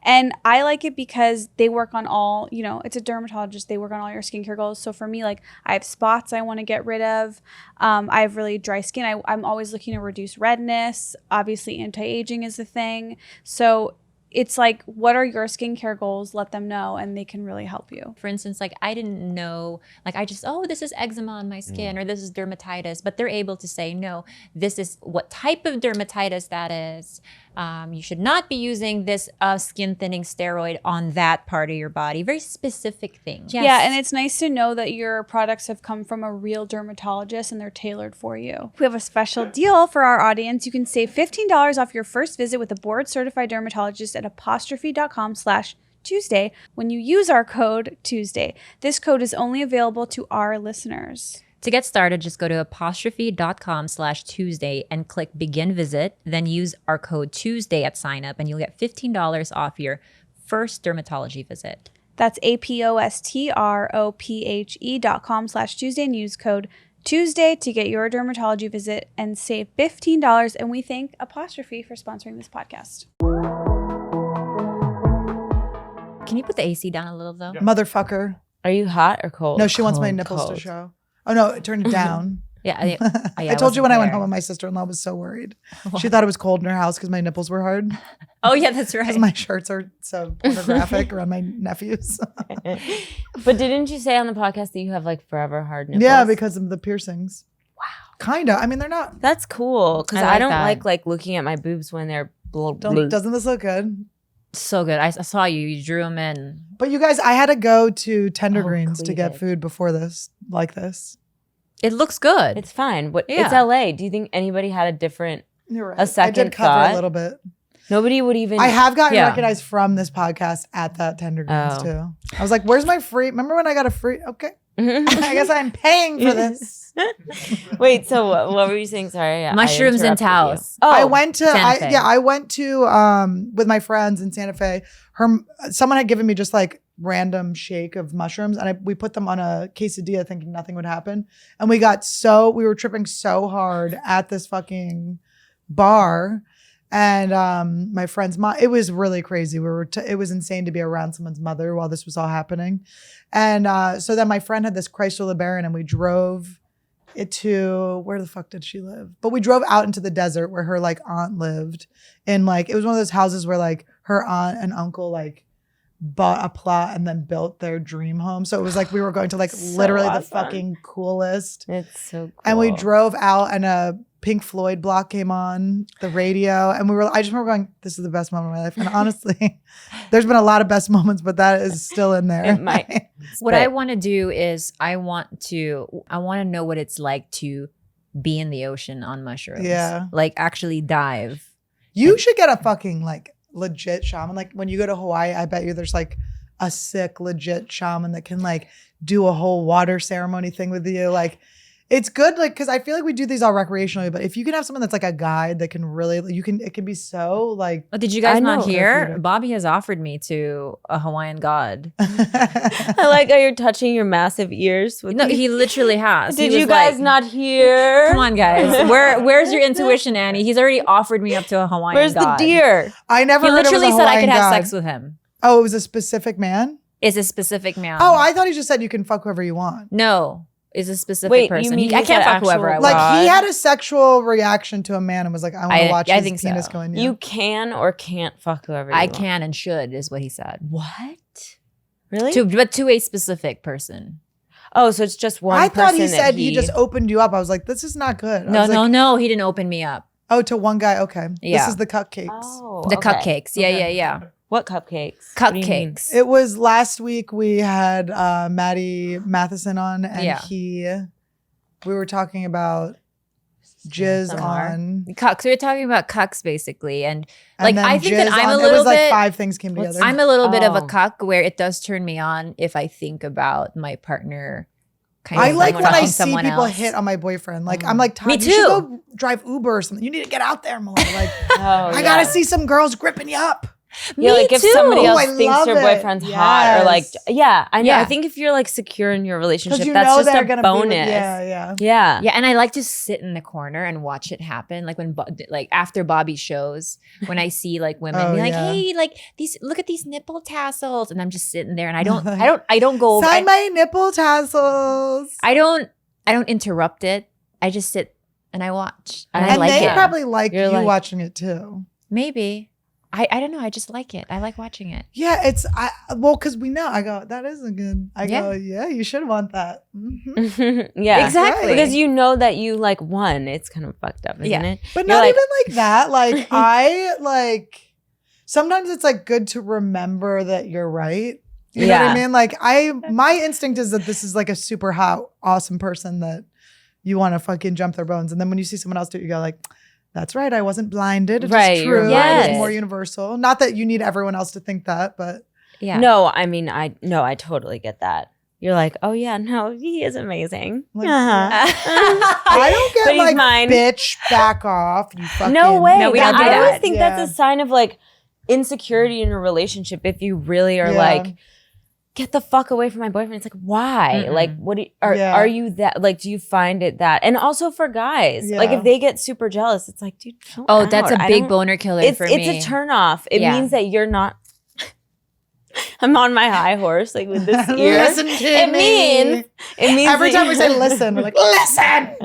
[SPEAKER 4] And I like it because they work on all, it's a dermatologist. They work on all your skincare goals. So for me, like I have spots I want to get rid of. I have really dry skin. I'm always looking to reduce redness. Obviously, anti-aging is the thing. So it's like, what are your skincare goals? Let them know and they can really help you.
[SPEAKER 3] For instance, like I didn't know, like I just, this is eczema on my skin or this is dermatitis, but they're able to say, no, this is what type of dermatitis that is. You should not be using this skin thinning steroid on that part of your body. Very specific things.
[SPEAKER 4] Yes. Yeah, and it's nice to know that your products have come from a real dermatologist and they're tailored for you. We have a special deal for our audience. You can save $15 off your first visit with a board-certified dermatologist at apostrophe.com/Tuesday when you use our code Tuesday. This code is only available to our listeners.
[SPEAKER 3] To get started, just go to apostrophe.com/Tuesday and click begin visit. Then use our code Tuesday at sign up and you'll get $15 off your first dermatology visit.
[SPEAKER 4] That's apostrophe.com/Tuesday and use code Tuesday to get your dermatology visit and save $15. And we thank Apostrophe for sponsoring this podcast.
[SPEAKER 3] Can you put the AC down a little though?
[SPEAKER 1] Yeah. Motherfucker.
[SPEAKER 2] Are you hot or cold?
[SPEAKER 1] No, she wants my nipples to show. Oh no, turn it down.
[SPEAKER 3] Yeah,
[SPEAKER 1] I told you when I went home and my sister-in-law was so worried. She thought it was cold in her house because my nipples were hard.
[SPEAKER 3] Oh yeah, that's right.
[SPEAKER 1] Because my shirts are so pornographic around my nephews.
[SPEAKER 2] But didn't you say on the podcast that you have like forever hard nipples?
[SPEAKER 1] Yeah, because of the piercings. Wow. Kinda. I mean, they're not.
[SPEAKER 2] That's cool because I don't like looking at my boobs when they're
[SPEAKER 1] Doesn't this look good?
[SPEAKER 3] So good. I saw you drew them in.
[SPEAKER 1] But you guys, I had to go to Tender Greens to get food before this, like this.
[SPEAKER 3] It looks good.
[SPEAKER 2] It's fine. But
[SPEAKER 3] Yeah.
[SPEAKER 2] it's LA. Do you think anybody had a different,
[SPEAKER 1] You're right.
[SPEAKER 2] a second
[SPEAKER 1] I did cover
[SPEAKER 2] thought?
[SPEAKER 1] a little bit.
[SPEAKER 2] Nobody would even.
[SPEAKER 1] I have gotten
[SPEAKER 3] Yeah.
[SPEAKER 1] recognized from this podcast at that Tender Greens
[SPEAKER 2] Oh.
[SPEAKER 1] too. I was like, where's my free? Remember when I got a free? Okay. I guess I'm paying for this.
[SPEAKER 2] Wait, so what were you saying? Sorry. I
[SPEAKER 3] Mushrooms and
[SPEAKER 2] interrupted you.
[SPEAKER 3] Taos.
[SPEAKER 2] Oh,
[SPEAKER 1] I went to
[SPEAKER 3] Santa Fe.
[SPEAKER 1] I went to with my friends in Santa Fe. Someone had given me just like random shake of mushrooms, and we put them on a quesadilla thinking nothing would happen. And we were tripping so hard at this fucking bar. And my friend's mom, it was really crazy. It was insane to be around someone's mother while this was all happening. And so then my friend had this Chrysler LeBaron, and we drove it to, where the fuck did she live? But we drove out into the desert where her like aunt lived. And like, it was one of those houses where like her aunt and uncle like bought a plot and then built their dream home. So it was like we were going to like
[SPEAKER 2] So
[SPEAKER 1] literally the
[SPEAKER 2] awesome.
[SPEAKER 1] fucking coolest.
[SPEAKER 2] It's so cool.
[SPEAKER 1] And we drove out, and a Pink Floyd block came on the radio, and I just remember going, this is the best moment of my life. And honestly, there's been a lot of best moments, but that is still in there.
[SPEAKER 2] It might.
[SPEAKER 3] What I want to do is I want to know what it's like to be in the ocean on mushrooms.
[SPEAKER 1] Yeah.
[SPEAKER 3] Like actually dive.
[SPEAKER 1] You should get a fucking like legit shaman. Like when you go to Hawaii, I bet you there's like a sick legit shaman that can like do a whole water ceremony thing with you. Like it's good, like, because I feel like we do these all recreationally, but if you can have someone that's like a guide that can really, it can be so like.
[SPEAKER 3] Oh, did you guys
[SPEAKER 2] I
[SPEAKER 3] not
[SPEAKER 2] know.
[SPEAKER 3] hear?
[SPEAKER 1] Therapeutic.
[SPEAKER 3] Bobby has offered me to a Hawaiian god.
[SPEAKER 2] I like how you're touching your massive ears. With
[SPEAKER 3] No,
[SPEAKER 2] these-
[SPEAKER 3] he literally has.
[SPEAKER 2] Did
[SPEAKER 3] He
[SPEAKER 2] you
[SPEAKER 3] was
[SPEAKER 2] guys
[SPEAKER 3] like,
[SPEAKER 2] not hear?
[SPEAKER 3] Come on, guys. Where's your intuition, Annie? He's already offered me up to a Hawaiian
[SPEAKER 2] Where's
[SPEAKER 3] god.
[SPEAKER 2] the deer?
[SPEAKER 1] I never
[SPEAKER 3] He
[SPEAKER 1] heard it was
[SPEAKER 3] literally
[SPEAKER 1] a
[SPEAKER 3] said I could
[SPEAKER 1] Hawaiian
[SPEAKER 3] have
[SPEAKER 1] god.
[SPEAKER 3] sex with him.
[SPEAKER 1] Oh, it was a specific man?
[SPEAKER 3] Is a specific man.
[SPEAKER 1] Oh, I thought he just said you can fuck whoever you want.
[SPEAKER 3] No, is a specific
[SPEAKER 2] Wait, you
[SPEAKER 3] person.
[SPEAKER 2] mean
[SPEAKER 3] I
[SPEAKER 2] he's
[SPEAKER 3] can't
[SPEAKER 2] an
[SPEAKER 3] fuck whoever I
[SPEAKER 2] actual-
[SPEAKER 3] want.
[SPEAKER 1] Like he
[SPEAKER 2] God.
[SPEAKER 1] had a sexual reaction to a man and was like, I want to watch
[SPEAKER 3] I
[SPEAKER 1] his
[SPEAKER 3] think
[SPEAKER 1] penis
[SPEAKER 3] so.
[SPEAKER 1] go in
[SPEAKER 2] You can or can't fuck whoever you
[SPEAKER 3] I
[SPEAKER 2] want.
[SPEAKER 3] can and should is what he said.
[SPEAKER 2] What? Really?
[SPEAKER 3] To a specific person.
[SPEAKER 2] Oh, so it's just one
[SPEAKER 1] I thought he
[SPEAKER 2] person that
[SPEAKER 1] said he just opened you up. I was like, this is not good. I
[SPEAKER 3] No,
[SPEAKER 1] was like,
[SPEAKER 3] no, he didn't open me up.
[SPEAKER 1] Oh, to one guy. Okay.
[SPEAKER 3] Yeah.
[SPEAKER 1] This is the cupcakes.
[SPEAKER 2] Oh,
[SPEAKER 3] The
[SPEAKER 2] okay.
[SPEAKER 3] cupcakes. Yeah.
[SPEAKER 2] What cupcakes? What do you mean?
[SPEAKER 3] Cupcakes.
[SPEAKER 1] It was last week we had Maddie Matheson on, and
[SPEAKER 3] Yeah.
[SPEAKER 1] we were talking about jizz
[SPEAKER 2] Somewhere.
[SPEAKER 1] on.
[SPEAKER 3] Cucks. We were talking about cucks basically, and
[SPEAKER 1] and
[SPEAKER 3] like
[SPEAKER 1] then
[SPEAKER 3] I think that
[SPEAKER 1] jizz
[SPEAKER 3] I'm
[SPEAKER 1] on-
[SPEAKER 3] a
[SPEAKER 1] It
[SPEAKER 3] little
[SPEAKER 1] was like
[SPEAKER 3] bit.
[SPEAKER 1] 5 things came together.
[SPEAKER 3] I'm a little bit of a
[SPEAKER 2] Oh.
[SPEAKER 3] cuck where it does turn me on if I think about my partner. Kind
[SPEAKER 1] I
[SPEAKER 3] of
[SPEAKER 1] like when I
[SPEAKER 3] fucking
[SPEAKER 1] see
[SPEAKER 3] someone
[SPEAKER 1] people
[SPEAKER 3] else.
[SPEAKER 1] hit on my boyfriend. Like I'm like, Todd,
[SPEAKER 3] Me
[SPEAKER 1] you should
[SPEAKER 3] too.
[SPEAKER 1] go drive Uber or something. You need to get out there more. Like
[SPEAKER 2] Oh,
[SPEAKER 1] I gotta see some girls gripping you up.
[SPEAKER 2] Yeah, like if somebody
[SPEAKER 1] Ooh,
[SPEAKER 2] else
[SPEAKER 1] I
[SPEAKER 2] thinks
[SPEAKER 1] love
[SPEAKER 2] your
[SPEAKER 1] it.
[SPEAKER 2] boyfriend's hot or like,
[SPEAKER 1] Yes.
[SPEAKER 2] yeah, I know.
[SPEAKER 3] Yeah.
[SPEAKER 2] I think if you're like secure in your relationship,
[SPEAKER 1] Because you
[SPEAKER 2] that's
[SPEAKER 1] know
[SPEAKER 2] just
[SPEAKER 1] they're
[SPEAKER 2] a
[SPEAKER 1] gonna
[SPEAKER 2] bonus.
[SPEAKER 1] be with, yeah.
[SPEAKER 2] Yeah.
[SPEAKER 3] Yeah, and I like to sit in the corner and watch it happen. Like when, like after Bobby shows, when I see like women
[SPEAKER 1] Oh,
[SPEAKER 3] be like,
[SPEAKER 1] yeah.
[SPEAKER 3] "Hey, like these, look at these nipple tassels," and I'm just sitting there, and I don't go.
[SPEAKER 1] Sign my nipple tassels.
[SPEAKER 3] I don't interrupt it. I just sit and I watch, and I
[SPEAKER 1] and
[SPEAKER 3] like
[SPEAKER 1] they
[SPEAKER 3] it.
[SPEAKER 1] probably like
[SPEAKER 2] You're
[SPEAKER 1] you
[SPEAKER 2] like-
[SPEAKER 1] watching it too.
[SPEAKER 3] Maybe I don't know. I just like it. I like watching it.
[SPEAKER 1] Yeah, because we know. I go, that isn't good. I go, yeah, you should want that. Mhm.
[SPEAKER 2] yeah.
[SPEAKER 3] Exactly.
[SPEAKER 2] Because you know that you like won. It's kind of fucked up, isn't
[SPEAKER 3] Yeah.
[SPEAKER 2] it?
[SPEAKER 1] But
[SPEAKER 2] You're
[SPEAKER 1] not
[SPEAKER 2] like-
[SPEAKER 1] even like that. Like I like sometimes it's like good to remember that you're right. You know what
[SPEAKER 2] Yeah.
[SPEAKER 1] I mean? Like my instinct is that this is like a super hot, awesome person that you want to fucking jump their bones. And then when you see someone else do it, you go like, that's right. I wasn't blinded. It's
[SPEAKER 2] Right, you're
[SPEAKER 1] true.
[SPEAKER 3] right.
[SPEAKER 1] It's more universal. Not that you need everyone else to think that, but
[SPEAKER 3] Yeah.
[SPEAKER 2] No, I mean, I totally get that. You're like, oh yeah, no, he is amazing.
[SPEAKER 1] Like,
[SPEAKER 2] Uh-huh.
[SPEAKER 1] I don't
[SPEAKER 2] But
[SPEAKER 1] get
[SPEAKER 2] he's
[SPEAKER 1] like,
[SPEAKER 2] mine.
[SPEAKER 1] bitch, back off. You fucking.
[SPEAKER 2] No way.
[SPEAKER 3] No, we don't do
[SPEAKER 2] I always
[SPEAKER 3] that.
[SPEAKER 2] think
[SPEAKER 1] Yeah.
[SPEAKER 2] that's a sign of like insecurity in a relationship if you really are
[SPEAKER 1] Yeah.
[SPEAKER 2] like, get the fuck away from my boyfriend. It's like, why?
[SPEAKER 3] Mm-mm.
[SPEAKER 2] Like, what
[SPEAKER 1] Yeah.
[SPEAKER 2] are you that? Like, do you find it that? And also for guys, like
[SPEAKER 1] Yeah.
[SPEAKER 2] if they get super jealous, it's like, dude, chill
[SPEAKER 3] Oh, that's
[SPEAKER 2] out.
[SPEAKER 3] a
[SPEAKER 2] I
[SPEAKER 3] big
[SPEAKER 2] don't-
[SPEAKER 3] boner killer
[SPEAKER 2] It's
[SPEAKER 3] for me.
[SPEAKER 2] a turn off. It
[SPEAKER 3] Yeah.
[SPEAKER 2] means that you're not. I'm on my high horse, like with this ear.
[SPEAKER 1] Listen to
[SPEAKER 2] it
[SPEAKER 1] me.
[SPEAKER 2] means
[SPEAKER 1] Every
[SPEAKER 2] that
[SPEAKER 1] time we say listen, we're like, listen.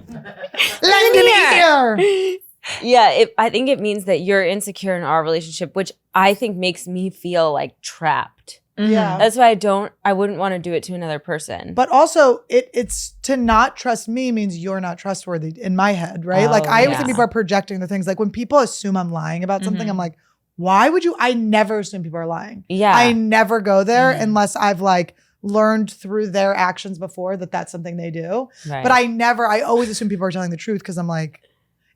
[SPEAKER 1] Lend an ear.
[SPEAKER 2] Yeah, I think it means that you're insecure in our relationship, which I think makes me feel like trapped.
[SPEAKER 3] Mhm.
[SPEAKER 1] Yeah.
[SPEAKER 2] That's why I wouldn't want to do it to another person.
[SPEAKER 1] But also, it's to not trust me means you're not trustworthy in my head, right?
[SPEAKER 2] Oh,
[SPEAKER 1] like I always think
[SPEAKER 2] yeah.
[SPEAKER 1] people are projecting the things. Like when people assume I'm lying about something,
[SPEAKER 3] Mhm.
[SPEAKER 1] I'm like, why would you? I never assume people are lying.
[SPEAKER 2] yeah.
[SPEAKER 1] I never go there
[SPEAKER 3] Mhm.
[SPEAKER 1] unless I've like learned through their actions before that that's something they do.
[SPEAKER 2] Right.
[SPEAKER 1] But I always assume people are telling the truth because I'm like,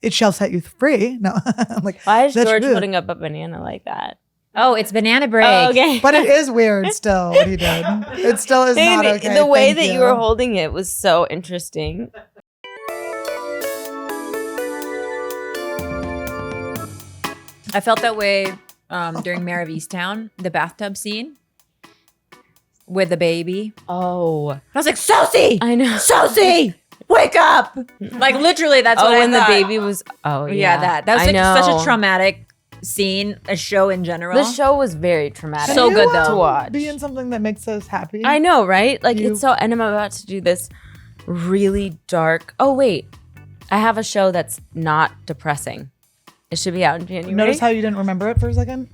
[SPEAKER 1] it shall set you free. No, I'm like,
[SPEAKER 2] Why is
[SPEAKER 1] that's
[SPEAKER 2] George
[SPEAKER 1] true.
[SPEAKER 2] putting up a banana like that?
[SPEAKER 3] Oh, it's banana break.
[SPEAKER 2] Oh, okay.
[SPEAKER 1] But it is weird still what he did. It still is not okay.
[SPEAKER 2] The way
[SPEAKER 1] Thank
[SPEAKER 2] that you were holding it was so interesting.
[SPEAKER 3] I felt that way during Mayor of Easttown, the bathtub scene with the baby.
[SPEAKER 2] Oh.
[SPEAKER 3] I was like, Sosie!
[SPEAKER 2] I know.
[SPEAKER 3] Sosie! Wake up! Like literally, that's what I
[SPEAKER 2] when the
[SPEAKER 3] thought.
[SPEAKER 2] baby was. Oh, yeah.
[SPEAKER 3] That was
[SPEAKER 2] I know.
[SPEAKER 3] such a traumatic scene, a show in general.
[SPEAKER 2] The show was very traumatic.
[SPEAKER 3] So good, though.
[SPEAKER 2] to watch.
[SPEAKER 1] Be in something that makes us happy.
[SPEAKER 2] I know, right? Like it's so. And I'm about to do this really dark. Oh wait, I have a show that's not depressing. It should be out in January.
[SPEAKER 1] Notice how you didn't remember it for a second?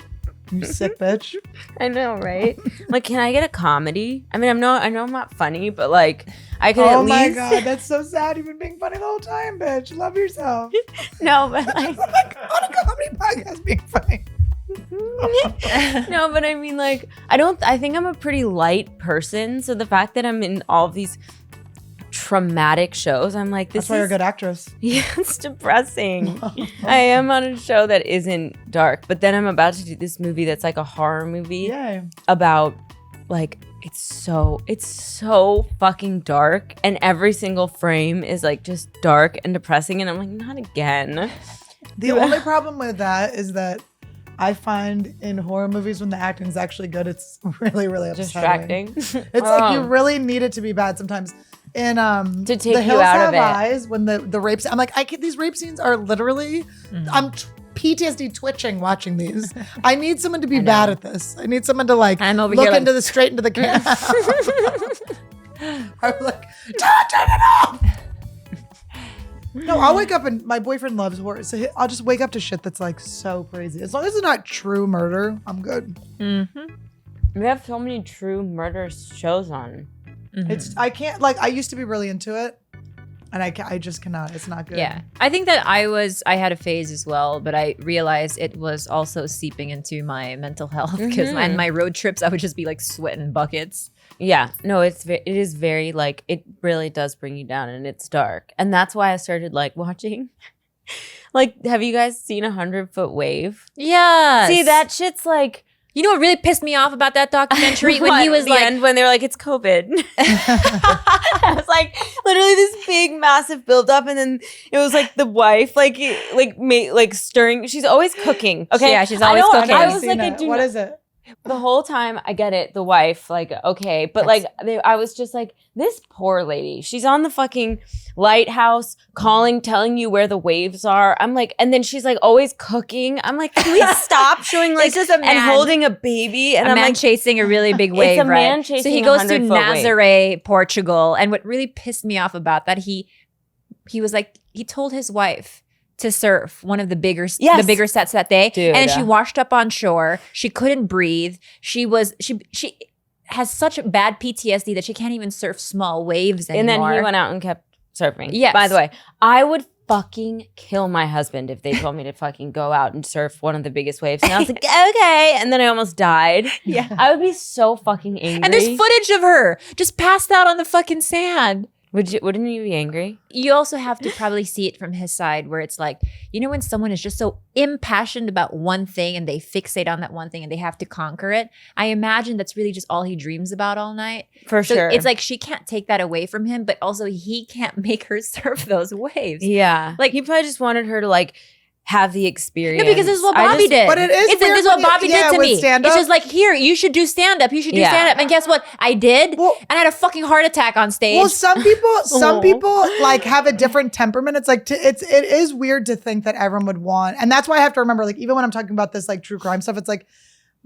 [SPEAKER 1] You sick bitch.
[SPEAKER 2] I know, right? Like, can I get a comedy? I mean, I know I'm not funny, but like, I could at
[SPEAKER 1] Oh
[SPEAKER 2] least.
[SPEAKER 1] my God, that's so sad. You've been being funny the whole time, bitch. Love yourself.
[SPEAKER 2] No, but like,
[SPEAKER 1] Like, on a comedy podcast being funny.
[SPEAKER 2] no, but I mean, like, I think I'm a pretty light person. So the fact that I'm in all of these traumatic shows, I'm like,
[SPEAKER 1] That's
[SPEAKER 2] this
[SPEAKER 1] why you're a
[SPEAKER 2] is
[SPEAKER 1] good actress.
[SPEAKER 2] yeah, it's depressing. I am on a show that isn't dark, but then I'm about to do this movie that's like a horror movie
[SPEAKER 1] Yay.
[SPEAKER 2] about like it's so fucking dark, and every single frame is like just dark and depressing, and I'm like, not again.
[SPEAKER 1] The only problem with that is that I find in horror movies when the acting is actually good, it's really, really upsetting.
[SPEAKER 2] Distracting.
[SPEAKER 1] It's like you really need it to be bad sometimes. In
[SPEAKER 2] To take
[SPEAKER 1] The
[SPEAKER 2] you
[SPEAKER 1] Hills
[SPEAKER 2] out
[SPEAKER 1] Have
[SPEAKER 2] of it.
[SPEAKER 1] Eyes, when the rapes, I'm like, these rape scenes are literally, I'm PTSD twitching watching these. I need someone to be bad at this. I need someone to like
[SPEAKER 3] I'm over
[SPEAKER 1] look
[SPEAKER 3] here like-
[SPEAKER 1] into the straight into the camera. I'm like, turn it off. No, I'll wake up and my boyfriend loves horror, so I'll just wake up to shit that's like so crazy. As long as it's not true murder, I'm good.
[SPEAKER 2] We have so many true murder shows on.
[SPEAKER 1] I can't like I used to be really into it, and I just cannot. It's not good.
[SPEAKER 3] Yeah. I think that I had a phase as well, but I realized it was also seeping into my mental health because on my road trips, I would just be like sweating buckets.
[SPEAKER 2] Yeah, no, it is very like, it really does bring you down, and it's dark, and that's why I started like watching. Like, have you guys seen 100-Foot Wave?
[SPEAKER 3] Yeah.
[SPEAKER 2] See, that shit's like.
[SPEAKER 3] You know what really pissed me off about that documentary? When
[SPEAKER 2] What,
[SPEAKER 3] he was
[SPEAKER 2] the
[SPEAKER 3] like,
[SPEAKER 2] end, when they were like, it's COVID. I was like, literally this big, massive buildup, and then it was like the wife, like stirring. She's always cooking. Okay,
[SPEAKER 3] Yeah, she's always
[SPEAKER 2] I know,
[SPEAKER 3] cooking.
[SPEAKER 2] I
[SPEAKER 1] I've
[SPEAKER 2] was
[SPEAKER 1] seen
[SPEAKER 2] like, I
[SPEAKER 1] it.
[SPEAKER 2] do
[SPEAKER 1] What
[SPEAKER 2] not-
[SPEAKER 1] is it?
[SPEAKER 2] the whole time I get it, the wife, like, okay, but like I was just like, this poor lady, she's on the fucking lighthouse calling, telling you where the waves are. I'm like, and then she's like always cooking. I'm like, can we stop showing like
[SPEAKER 3] It's just a
[SPEAKER 2] and
[SPEAKER 3] man.
[SPEAKER 2] holding a baby? And
[SPEAKER 3] a
[SPEAKER 2] I'm
[SPEAKER 3] man
[SPEAKER 2] like,
[SPEAKER 3] chasing a really big wave,
[SPEAKER 2] a man
[SPEAKER 3] right? So
[SPEAKER 2] chasing
[SPEAKER 3] he
[SPEAKER 2] a
[SPEAKER 3] goes to
[SPEAKER 2] 100-foot wave.
[SPEAKER 3] Nazaré, Portugal, and what really pissed me off about that, he was like, he told his wife to surf one of the bigger sets that day,
[SPEAKER 2] Dude.
[SPEAKER 3] and she washed up on shore. She couldn't breathe. She has such bad PTSD that she can't even surf small waves anymore.
[SPEAKER 2] and then he went out and kept surfing.
[SPEAKER 3] Yes.
[SPEAKER 2] By the way, I would fucking kill my husband if they told me to fucking go out and surf one of the biggest waves. And I was like, okay. And then I almost died.
[SPEAKER 3] Yeah.
[SPEAKER 2] I would be so fucking angry.
[SPEAKER 3] And there's footage of her just passed out on the fucking sand.
[SPEAKER 2] Wouldn't you be angry?
[SPEAKER 3] You also have to probably see it from his side where it's like, you know, when someone is just so impassioned about one thing and they fixate on that one thing and they have to conquer it. I imagine that's really just all he dreams about all night.
[SPEAKER 2] For
[SPEAKER 3] So
[SPEAKER 2] sure.
[SPEAKER 3] it's like she can't take that away from him, but also he can't make her surf those waves.
[SPEAKER 2] yeah. Like he probably just wanted her to like have the experience.
[SPEAKER 3] No, because this is what Bobby did.
[SPEAKER 1] But it is
[SPEAKER 3] It's
[SPEAKER 1] weird
[SPEAKER 3] this is what
[SPEAKER 1] when you-
[SPEAKER 3] Bobby
[SPEAKER 1] yeah,
[SPEAKER 3] did to
[SPEAKER 1] with
[SPEAKER 3] me.
[SPEAKER 1] stand-up.
[SPEAKER 3] It's just like, here, you should do stand-up. You should do
[SPEAKER 2] Yeah.
[SPEAKER 3] stand-up. And guess what? I did.
[SPEAKER 1] Well-
[SPEAKER 3] and I had a fucking heart attack on stage.
[SPEAKER 1] Well, some people like have a different temperament. It's like it is weird to think that everyone would want, and that's why I have to remember, like, even when I'm talking about this like true crime stuff, it's like,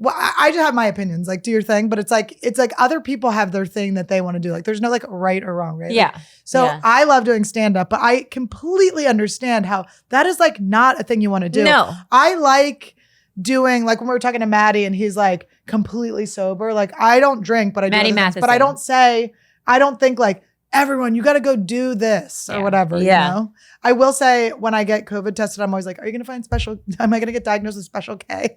[SPEAKER 1] well, I just have my opinions, like, do your thing, but it's like other people have their thing that they want to do. Like, there's no like right or wrong, right?
[SPEAKER 3] Yeah.
[SPEAKER 1] Like, so
[SPEAKER 2] Yeah.
[SPEAKER 1] I love doing stand up, but I completely understand how that is like not a thing you want to do.
[SPEAKER 3] No.
[SPEAKER 1] I like doing, like, when we were talking to Maddie and he's like completely sober. Like, I don't drink, but I do
[SPEAKER 3] Maddie
[SPEAKER 1] other things. But
[SPEAKER 3] Matheson.
[SPEAKER 1] I don't think like everyone, you got to go do this or whatever, you know? I will say when I get COVID tested, I'm always like, are you going to find am I going to get diagnosed with special K?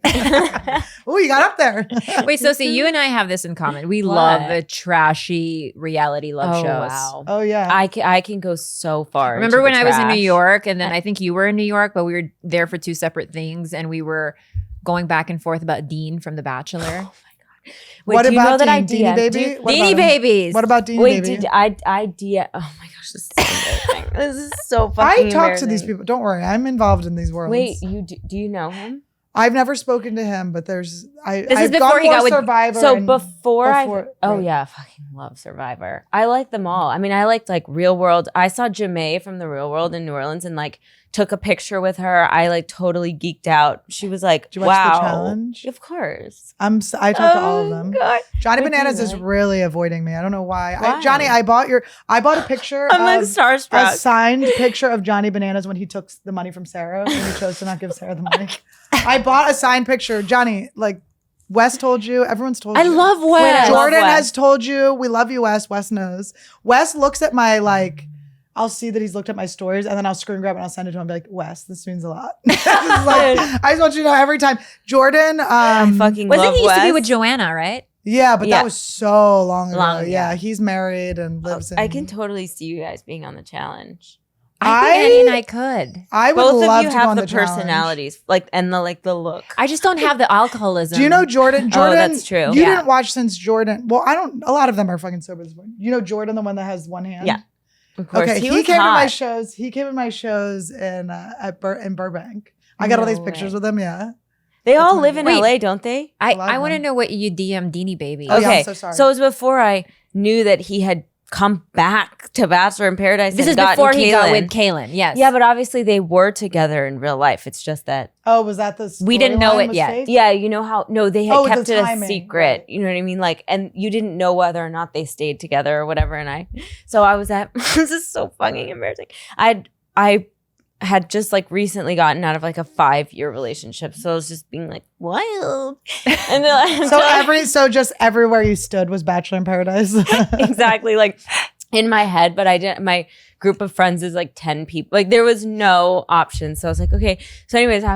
[SPEAKER 1] Oh, you got up there.
[SPEAKER 3] Wait, Sosie, you and I have this in common. We love the trashy reality love shows.
[SPEAKER 2] Wow.
[SPEAKER 1] Oh, yeah.
[SPEAKER 2] I can go so far.
[SPEAKER 3] Remember when I was in New York and then I think you were in New York, but we were there for 2 separate things and we were going back and forth about Dean from The Bachelor.
[SPEAKER 2] Wait,
[SPEAKER 1] what
[SPEAKER 2] do you
[SPEAKER 1] about
[SPEAKER 2] know that I
[SPEAKER 1] Deanie Baby?
[SPEAKER 3] Deanie Babies.
[SPEAKER 1] What about Deanie
[SPEAKER 2] Wait,
[SPEAKER 1] Baby?
[SPEAKER 2] I DM. Oh my gosh, this is so embarrassing. This is so fucking
[SPEAKER 1] I talk to these
[SPEAKER 2] embarrassing.
[SPEAKER 1] people. Don't worry, I'm involved in these worlds.
[SPEAKER 2] Wait, do you know him?
[SPEAKER 1] I've never spoken to him, but
[SPEAKER 3] This is
[SPEAKER 1] I've
[SPEAKER 3] before
[SPEAKER 1] gone
[SPEAKER 3] he
[SPEAKER 1] more
[SPEAKER 3] got with-
[SPEAKER 1] Survivor.
[SPEAKER 2] So
[SPEAKER 1] and
[SPEAKER 2] before
[SPEAKER 1] right.
[SPEAKER 2] yeah, I fucking love Survivor. I like them all. I mean, I liked like Real World. I saw Jamae from the Real World in New Orleans and like took a picture with her. I like totally geeked out. She was like,
[SPEAKER 1] Did you watch
[SPEAKER 2] wow.
[SPEAKER 1] The Challenge?
[SPEAKER 2] Of course.
[SPEAKER 1] I talk to all of them.
[SPEAKER 2] God.
[SPEAKER 1] Johnny
[SPEAKER 2] What do you
[SPEAKER 1] Bananas is
[SPEAKER 2] like?
[SPEAKER 1] really avoiding me. I don't know why.
[SPEAKER 2] Why?
[SPEAKER 1] Johnny, I bought a picture
[SPEAKER 2] I'm like
[SPEAKER 1] of
[SPEAKER 2] starstruck.
[SPEAKER 1] a signed picture of Johnny Bananas when he took the money from Sarah and he chose to not give Sarah the money. I bought a signed picture. Johnny, like Wes told you, everyone's told you.
[SPEAKER 2] I love Wes.
[SPEAKER 1] Wait, Jordan
[SPEAKER 2] I love Wes.
[SPEAKER 1] has told you. We love you, Wes. Wes knows. Wes looks at my I'll see that he's looked at my stories and then I'll screen grab and I'll send it to him and be like, Wes, this means a lot. I just want you to know every time. Jordan,
[SPEAKER 2] I fucking
[SPEAKER 3] Wasn't
[SPEAKER 2] love
[SPEAKER 3] he used to be
[SPEAKER 2] Wes.
[SPEAKER 3] with Joanna, right?
[SPEAKER 1] yeah, but
[SPEAKER 2] Yeah.
[SPEAKER 1] that was so long ago.
[SPEAKER 2] Long,
[SPEAKER 1] yeah,
[SPEAKER 2] yeah.
[SPEAKER 1] he's married and lives in.
[SPEAKER 2] I can totally see you guys being on the challenge.
[SPEAKER 3] I think Annie and I could.
[SPEAKER 1] I would
[SPEAKER 2] Both
[SPEAKER 1] love
[SPEAKER 2] of you
[SPEAKER 1] to go
[SPEAKER 2] have
[SPEAKER 1] on
[SPEAKER 2] the
[SPEAKER 1] the challenge.
[SPEAKER 2] personalities, like and the look.
[SPEAKER 3] I just don't have the alcoholism.
[SPEAKER 1] Do you know Jordan?
[SPEAKER 2] Oh, that's true.
[SPEAKER 1] You
[SPEAKER 3] Yeah.
[SPEAKER 1] didn't watch since Jordan. Well, I don't. A lot of them are fucking sober this point. You know Jordan, the one that has one hand.
[SPEAKER 2] Yeah. Of course,
[SPEAKER 1] Okay,
[SPEAKER 2] he
[SPEAKER 1] he
[SPEAKER 2] was
[SPEAKER 1] came to my
[SPEAKER 2] hot.
[SPEAKER 1] shows. He came to my shows in Burbank. I got all
[SPEAKER 2] No
[SPEAKER 1] these pictures
[SPEAKER 2] way.
[SPEAKER 1] with him. Yeah.
[SPEAKER 2] They all
[SPEAKER 1] my
[SPEAKER 2] live in
[SPEAKER 3] Wait.
[SPEAKER 2] LA, don't they?
[SPEAKER 3] I
[SPEAKER 1] love
[SPEAKER 3] want to
[SPEAKER 1] them.
[SPEAKER 3] know what you DM Deanie Baby.
[SPEAKER 1] Oh, yeah, I'm
[SPEAKER 2] Okay,
[SPEAKER 1] so sorry.
[SPEAKER 2] so it was before I knew that he had come back to Bachelor in Paradise.
[SPEAKER 3] This
[SPEAKER 2] and
[SPEAKER 3] is
[SPEAKER 2] gotten
[SPEAKER 3] before he got
[SPEAKER 2] Kaylin.
[SPEAKER 3] with Kaylin. Yes.
[SPEAKER 2] Yeah, but obviously they were together in real life. It's just that,
[SPEAKER 1] Oh, was that the?
[SPEAKER 3] We didn't know
[SPEAKER 1] storyline
[SPEAKER 3] it
[SPEAKER 1] was
[SPEAKER 3] yet.
[SPEAKER 1] fake?
[SPEAKER 2] yeah, you know how? No, they had
[SPEAKER 1] Oh, the
[SPEAKER 2] kept it a
[SPEAKER 1] timing,
[SPEAKER 2] secret.
[SPEAKER 1] right.
[SPEAKER 2] You know what I mean? Like, and you didn't know whether or not they stayed together or whatever. And so I was at. This is so fucking embarrassing. I had just like recently gotten out of like a 5-year relationship, so I was just being like wild. And then
[SPEAKER 1] So just everywhere you stood was Bachelor in Paradise.
[SPEAKER 2] exactly like in my head, but I didn't. My group of friends is like 10 people. Like there was no option. So I was like, okay. So anyways, I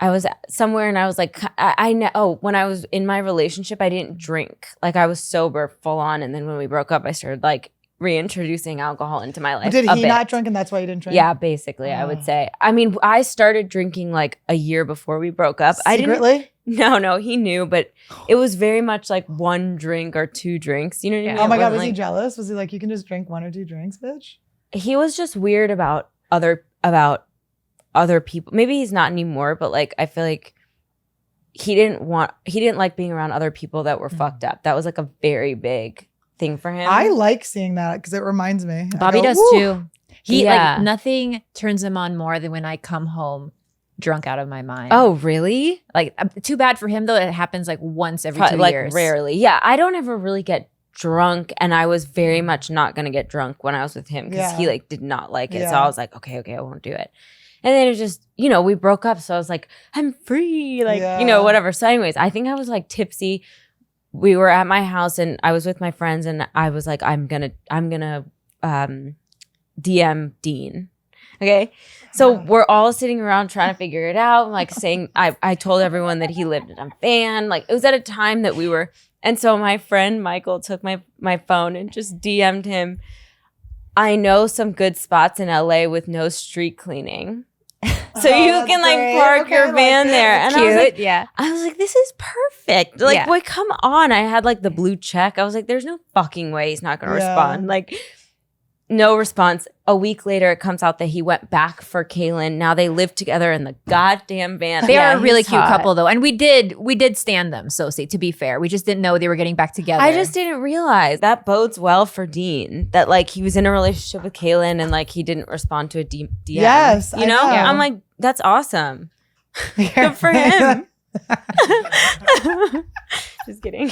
[SPEAKER 2] was somewhere and I was like, I know. Oh, when I was in my relationship, I didn't drink. Like I was sober full on. And then when we broke up, I started like reintroducing alcohol into my life.
[SPEAKER 1] Did
[SPEAKER 2] a
[SPEAKER 1] he
[SPEAKER 2] bit.
[SPEAKER 1] not drink and that's why you didn't drink?
[SPEAKER 2] Yeah, basically, I would say. I mean, I started drinking like a year before we broke up.
[SPEAKER 1] Secretly?
[SPEAKER 2] No, he knew, but it was very much like 1 drink or 2 drinks. You know what I mean?
[SPEAKER 1] Oh my
[SPEAKER 2] It
[SPEAKER 1] God,
[SPEAKER 2] wasn't
[SPEAKER 1] was he
[SPEAKER 2] like-
[SPEAKER 1] jealous? Was he like, you can just drink 1 or 2 drinks, bitch?
[SPEAKER 2] He was just weird about other people. Maybe he's not anymore, but like I feel like he didn't like being around other people that were fucked up. That was like a very big thing for him.
[SPEAKER 1] I like seeing that because it reminds me. I
[SPEAKER 3] Bobby
[SPEAKER 1] go,
[SPEAKER 3] does
[SPEAKER 1] "Woo."
[SPEAKER 3] too. He
[SPEAKER 2] Yeah.
[SPEAKER 3] like nothing turns him on more than when I come home drunk out of my mind.
[SPEAKER 2] Oh, really?
[SPEAKER 3] like too bad for him though. It happens like once every 2
[SPEAKER 2] Like
[SPEAKER 3] years.
[SPEAKER 2] rarely. Yeah, I don't ever really get drunk, and I was very much not gonna get drunk when I was with him because he
[SPEAKER 1] Yeah.
[SPEAKER 2] like did not like it. So
[SPEAKER 1] Yeah.
[SPEAKER 2] I was like, okay, I won't do it. And then it just, we broke up. So I was like, I'm free, like
[SPEAKER 1] Yeah.
[SPEAKER 2] whatever. So anyways, I think I was like tipsy. We were at my house and I was with my friends, and I was like, I'm gonna DM Dean. Okay. So we're all sitting around trying to figure it out. Like saying, I told everyone that he lived in a van. Like it was at a time that we were. And so my friend Michael took my phone and just DM'd him, I know some good spots in LA with no street cleaning. So
[SPEAKER 1] Oh,
[SPEAKER 2] you
[SPEAKER 1] that's
[SPEAKER 2] can like
[SPEAKER 1] great.
[SPEAKER 2] park
[SPEAKER 1] Okay, I
[SPEAKER 2] your
[SPEAKER 1] like
[SPEAKER 2] van
[SPEAKER 1] it.
[SPEAKER 2] there. And I was like,
[SPEAKER 3] yeah.
[SPEAKER 2] this is perfect. Like,
[SPEAKER 3] Yeah.
[SPEAKER 2] boy, come on. I had like the blue check. I was like, there's no fucking way he's not going to
[SPEAKER 1] Yeah.
[SPEAKER 2] respond. Like, no response. A week later, it comes out that he went back for Kaylin. Now they live together in the goddamn van.
[SPEAKER 3] They
[SPEAKER 2] Yeah,
[SPEAKER 3] are a really
[SPEAKER 2] he's
[SPEAKER 3] cute
[SPEAKER 2] hot.
[SPEAKER 3] couple though. And we did stand them, Sosie, to be fair. We just didn't know they were getting back together.
[SPEAKER 2] I just didn't realize that bodes well for Dean that like he was in a relationship with Kaylin and like he didn't respond to a DM.
[SPEAKER 1] Yes,
[SPEAKER 2] you
[SPEAKER 1] I
[SPEAKER 2] know?
[SPEAKER 1] know.
[SPEAKER 2] I'm like, that's awesome. Good for him. Just kidding.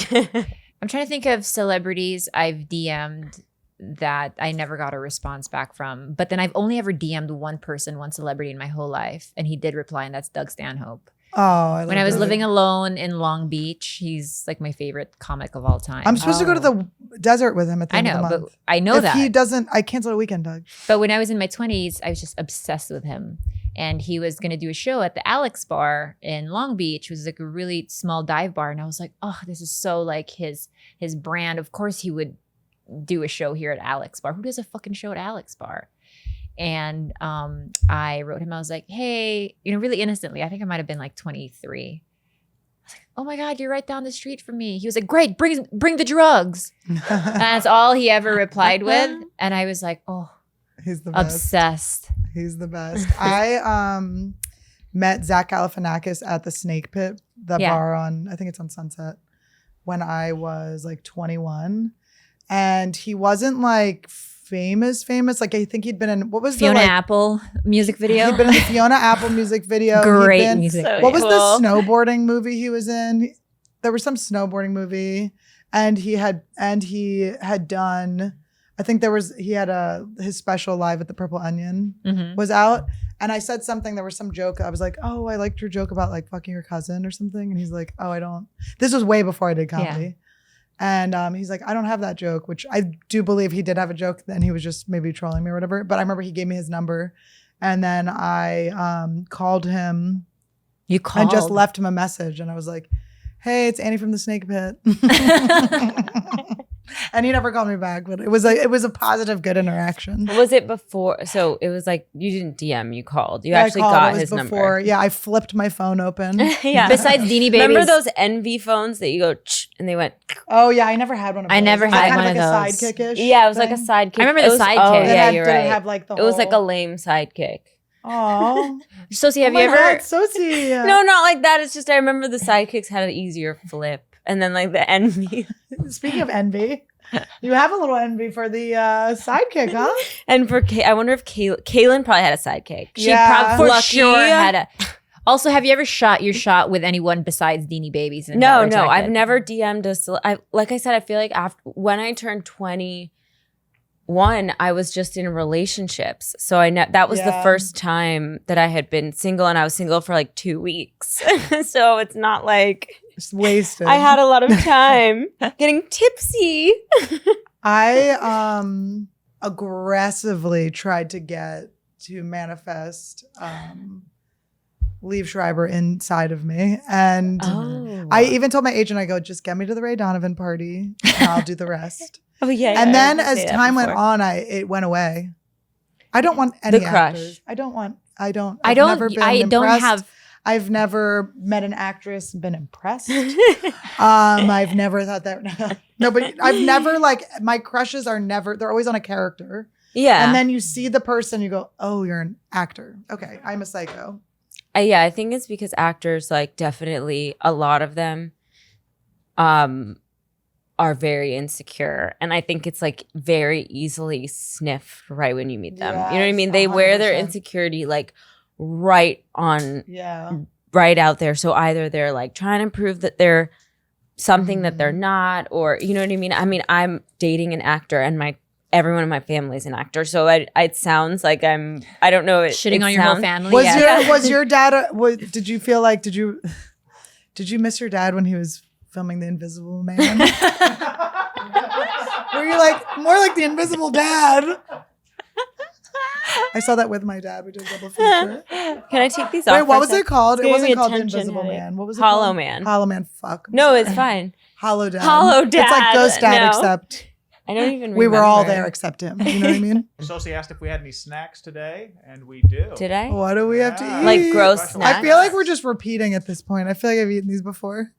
[SPEAKER 3] I'm trying to think of celebrities I've DM'd that I never got a response back from. But then I've only ever DM'd one person, one celebrity in my whole life. And he did reply, and that's Doug Stanhope.
[SPEAKER 1] Oh, I
[SPEAKER 3] When I
[SPEAKER 1] love
[SPEAKER 3] was
[SPEAKER 1] Billie.
[SPEAKER 3] living alone in Long Beach, he's like my favorite comic of all time.
[SPEAKER 1] I'm supposed to go to the desert with him at the
[SPEAKER 3] I
[SPEAKER 1] end of
[SPEAKER 3] know,
[SPEAKER 1] the
[SPEAKER 3] but
[SPEAKER 1] month.
[SPEAKER 3] I know
[SPEAKER 1] if
[SPEAKER 3] that.
[SPEAKER 1] he doesn't, I cancel a weekend, Doug.
[SPEAKER 3] But when I was in my 20s, I was just obsessed with him. And he was going to do a show at the Alex Bar in Long Beach, which was like a really small dive bar. And I was like, oh, this is so like his brand. Of course he would do a show here at Alex Bar. Who does a fucking show at Alex Bar? And I wrote him, I was like, hey, really innocently, I think I might have been like 23. I was like, oh my God, you're right down the street from me. He was like, great, bring the drugs. And that's all he ever replied with. And I was like, oh,
[SPEAKER 1] He's the best.
[SPEAKER 3] obsessed.
[SPEAKER 1] He's the best. I met Zach Galifianakis at the Snake Pit, the bar I think it's on Sunset, when I was like 21. And he wasn't like famous. Like I think he'd been in, what was
[SPEAKER 3] Fiona
[SPEAKER 1] the
[SPEAKER 3] Apple music video?
[SPEAKER 1] He'd been in the Fiona Apple music video.
[SPEAKER 3] Great music video.
[SPEAKER 1] What was the snowboarding movie he was in? There was some snowboarding movie, and he had done. I think he had his special live at the Purple Onion was out, and I said something. There was some joke. I was like, "Oh, I liked your joke about like fucking your cousin or something," and he's like, "Oh, I don't." This was way before I did comedy. And he's like, I don't have that joke, which I do believe he did have a joke. Then he was just maybe trolling me or whatever. But I remember he gave me his number. And then I called him.
[SPEAKER 3] You called?
[SPEAKER 1] And just left him a message. And I was like, hey, it's Annie from the Snake Pit. And he never called me back. But it was a positive, good interaction.
[SPEAKER 2] Was it before? So it was like you didn't DM, you called. You actually
[SPEAKER 1] I called.
[SPEAKER 2] got
[SPEAKER 1] It was
[SPEAKER 2] his
[SPEAKER 1] before,
[SPEAKER 2] number.
[SPEAKER 1] Yeah, I flipped my phone open.
[SPEAKER 2] Yeah.
[SPEAKER 3] Besides Deanie Babies.
[SPEAKER 2] Remember those Envy phones that you go and they went?
[SPEAKER 1] Oh, yeah, I never had one of those.
[SPEAKER 3] I never
[SPEAKER 1] It was
[SPEAKER 3] had
[SPEAKER 1] kind
[SPEAKER 3] one
[SPEAKER 1] of
[SPEAKER 3] of
[SPEAKER 1] like
[SPEAKER 3] those.
[SPEAKER 1] a sidekick-ish
[SPEAKER 2] Yeah, it was like a
[SPEAKER 1] thing.
[SPEAKER 2] sidekick.
[SPEAKER 3] I remember
[SPEAKER 2] It
[SPEAKER 3] the
[SPEAKER 2] was-
[SPEAKER 3] sidekick.
[SPEAKER 2] Oh,
[SPEAKER 3] It
[SPEAKER 2] yeah, you're
[SPEAKER 1] did
[SPEAKER 2] right.
[SPEAKER 1] it have like the
[SPEAKER 2] It was like a
[SPEAKER 1] whole-
[SPEAKER 2] lame sidekick.
[SPEAKER 1] Aw.
[SPEAKER 3] Sosie, have
[SPEAKER 1] Oh
[SPEAKER 3] you
[SPEAKER 1] my
[SPEAKER 3] ever?
[SPEAKER 1] God, Sosie.
[SPEAKER 2] No, not like that. It's just I remember the sidekicks had an easier flip. And then like the Envy.
[SPEAKER 1] Speaking of envy, you have a little envy for the sidekick, huh?
[SPEAKER 2] And for I wonder if Kaylin probably had a sidekick.
[SPEAKER 3] She
[SPEAKER 1] Yeah.
[SPEAKER 3] probably
[SPEAKER 2] Lucky.
[SPEAKER 3] sure had a. Also, have you ever shot your shot with anyone besides Deanie Babies? And
[SPEAKER 2] No,
[SPEAKER 3] Network
[SPEAKER 2] I've
[SPEAKER 3] Jacket?
[SPEAKER 2] never DM'd like I said, I feel like when I turned 21, I was just in relationships. So that was the
[SPEAKER 1] Yeah.
[SPEAKER 2] first time that I had been single, and I was single for like 2 weeks. So it's not like
[SPEAKER 1] Just wasted.
[SPEAKER 2] I had a lot of time getting tipsy.
[SPEAKER 1] I aggressively tried to get to manifest Liev Schreiber inside of me. And I even told my agent, I go, just get me to the Ray Donovan party and I'll do the rest.
[SPEAKER 2] Oh yeah.
[SPEAKER 1] And
[SPEAKER 2] yeah, I
[SPEAKER 1] then
[SPEAKER 2] heard you
[SPEAKER 1] as
[SPEAKER 2] say that
[SPEAKER 1] time went
[SPEAKER 2] before.
[SPEAKER 1] on, it went away. I don't want any
[SPEAKER 2] The crush.
[SPEAKER 1] actors. I don't.
[SPEAKER 3] I
[SPEAKER 1] I've
[SPEAKER 3] don't.
[SPEAKER 1] never been
[SPEAKER 3] I don't
[SPEAKER 1] impressed.
[SPEAKER 3] have.
[SPEAKER 1] I've never met an actress and been impressed. I've never thought that. No, but I've never my crushes are never. They're always on a character.
[SPEAKER 2] Yeah.
[SPEAKER 1] And then you see the person, you go, oh, you're an actor. Okay, I'm a psycho.
[SPEAKER 2] Yeah, I think it's because actors, like, definitely a lot of them are very insecure. And I think it's like very easily sniffed right when you meet them. You know what I mean?
[SPEAKER 1] Yes,
[SPEAKER 2] They wear their
[SPEAKER 1] 100%.
[SPEAKER 2] insecurity like right on,
[SPEAKER 1] Yeah.
[SPEAKER 2] right out there. So either they're like trying to prove that they're something that they're not, or you know what I mean? I mean, I'm dating an actor and everyone in my family is an actor. So it sounds like I don't know.
[SPEAKER 3] Shitting on your whole family.
[SPEAKER 1] Was your dad? Did you feel like? Did you miss your dad when he was filming The Invisible Man? Were you like more like the Invisible Dad? I saw that with my dad. We did a double feature.
[SPEAKER 2] Can I take these off?
[SPEAKER 1] Wait,
[SPEAKER 2] for
[SPEAKER 1] what
[SPEAKER 2] a
[SPEAKER 1] was
[SPEAKER 2] sec?
[SPEAKER 1] it called? It
[SPEAKER 2] Give me
[SPEAKER 1] wasn't called The
[SPEAKER 2] attention,
[SPEAKER 1] Invisible
[SPEAKER 2] honey.
[SPEAKER 1] Man. What was it
[SPEAKER 2] Hollow
[SPEAKER 1] called?
[SPEAKER 2] Man.
[SPEAKER 1] Hollow Man. Fuck. I'm
[SPEAKER 2] No,
[SPEAKER 1] sorry.
[SPEAKER 2] it's fine.
[SPEAKER 1] Hollow Dad.
[SPEAKER 2] Hollow
[SPEAKER 1] It's like
[SPEAKER 2] Dad.
[SPEAKER 1] Ghost Dad,
[SPEAKER 2] No.
[SPEAKER 1] except
[SPEAKER 2] I don't even
[SPEAKER 1] we were all
[SPEAKER 2] remember.
[SPEAKER 1] there except him. You know what I mean?
[SPEAKER 6] Sosie asked if we had any snacks today, and we do.
[SPEAKER 2] Did I?
[SPEAKER 1] What do we have to
[SPEAKER 6] Yeah.
[SPEAKER 1] eat?
[SPEAKER 2] Like gross
[SPEAKER 6] I
[SPEAKER 2] snacks?
[SPEAKER 1] I feel like we're just repeating at this point. I feel like I've eaten these before.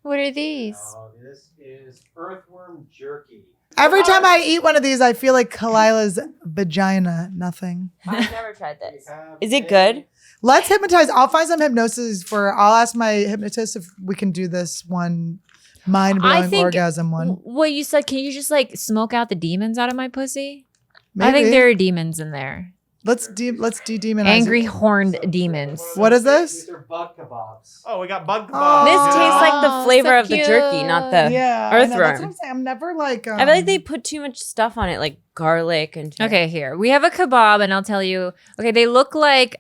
[SPEAKER 3] What are these?
[SPEAKER 7] This is earthworm jerky.
[SPEAKER 1] Every time I eat one of these, I feel like Khalyla's vagina. Nothing.
[SPEAKER 2] I've never tried this.
[SPEAKER 7] We have
[SPEAKER 2] Is it good?
[SPEAKER 1] Let's hypnotize. I'll find some hypnosis I'll ask my hypnotist if we can do this one mind-blowing orgasm one.
[SPEAKER 3] What you said? Can you just like smoke out the demons out of my pussy?
[SPEAKER 1] Maybe.
[SPEAKER 3] I think there are demons in there.
[SPEAKER 1] Let's de-demonize
[SPEAKER 3] Angry
[SPEAKER 1] it.
[SPEAKER 3] horned demons.
[SPEAKER 1] What is this?
[SPEAKER 7] These are bug kebabs.
[SPEAKER 6] Oh, we got bug kebabs.
[SPEAKER 1] Oh.
[SPEAKER 2] This
[SPEAKER 1] Oh,
[SPEAKER 2] tastes like the flavor
[SPEAKER 3] so
[SPEAKER 2] of the jerky,
[SPEAKER 3] cute.
[SPEAKER 2] not the.
[SPEAKER 1] Yeah, I know, that's what
[SPEAKER 2] earthworm.
[SPEAKER 1] I'm saying. I'm never like.
[SPEAKER 2] I feel like they put too much stuff on it, like garlic and.
[SPEAKER 3] Okay, here we have a kebab, and I'll tell you. Okay, they look like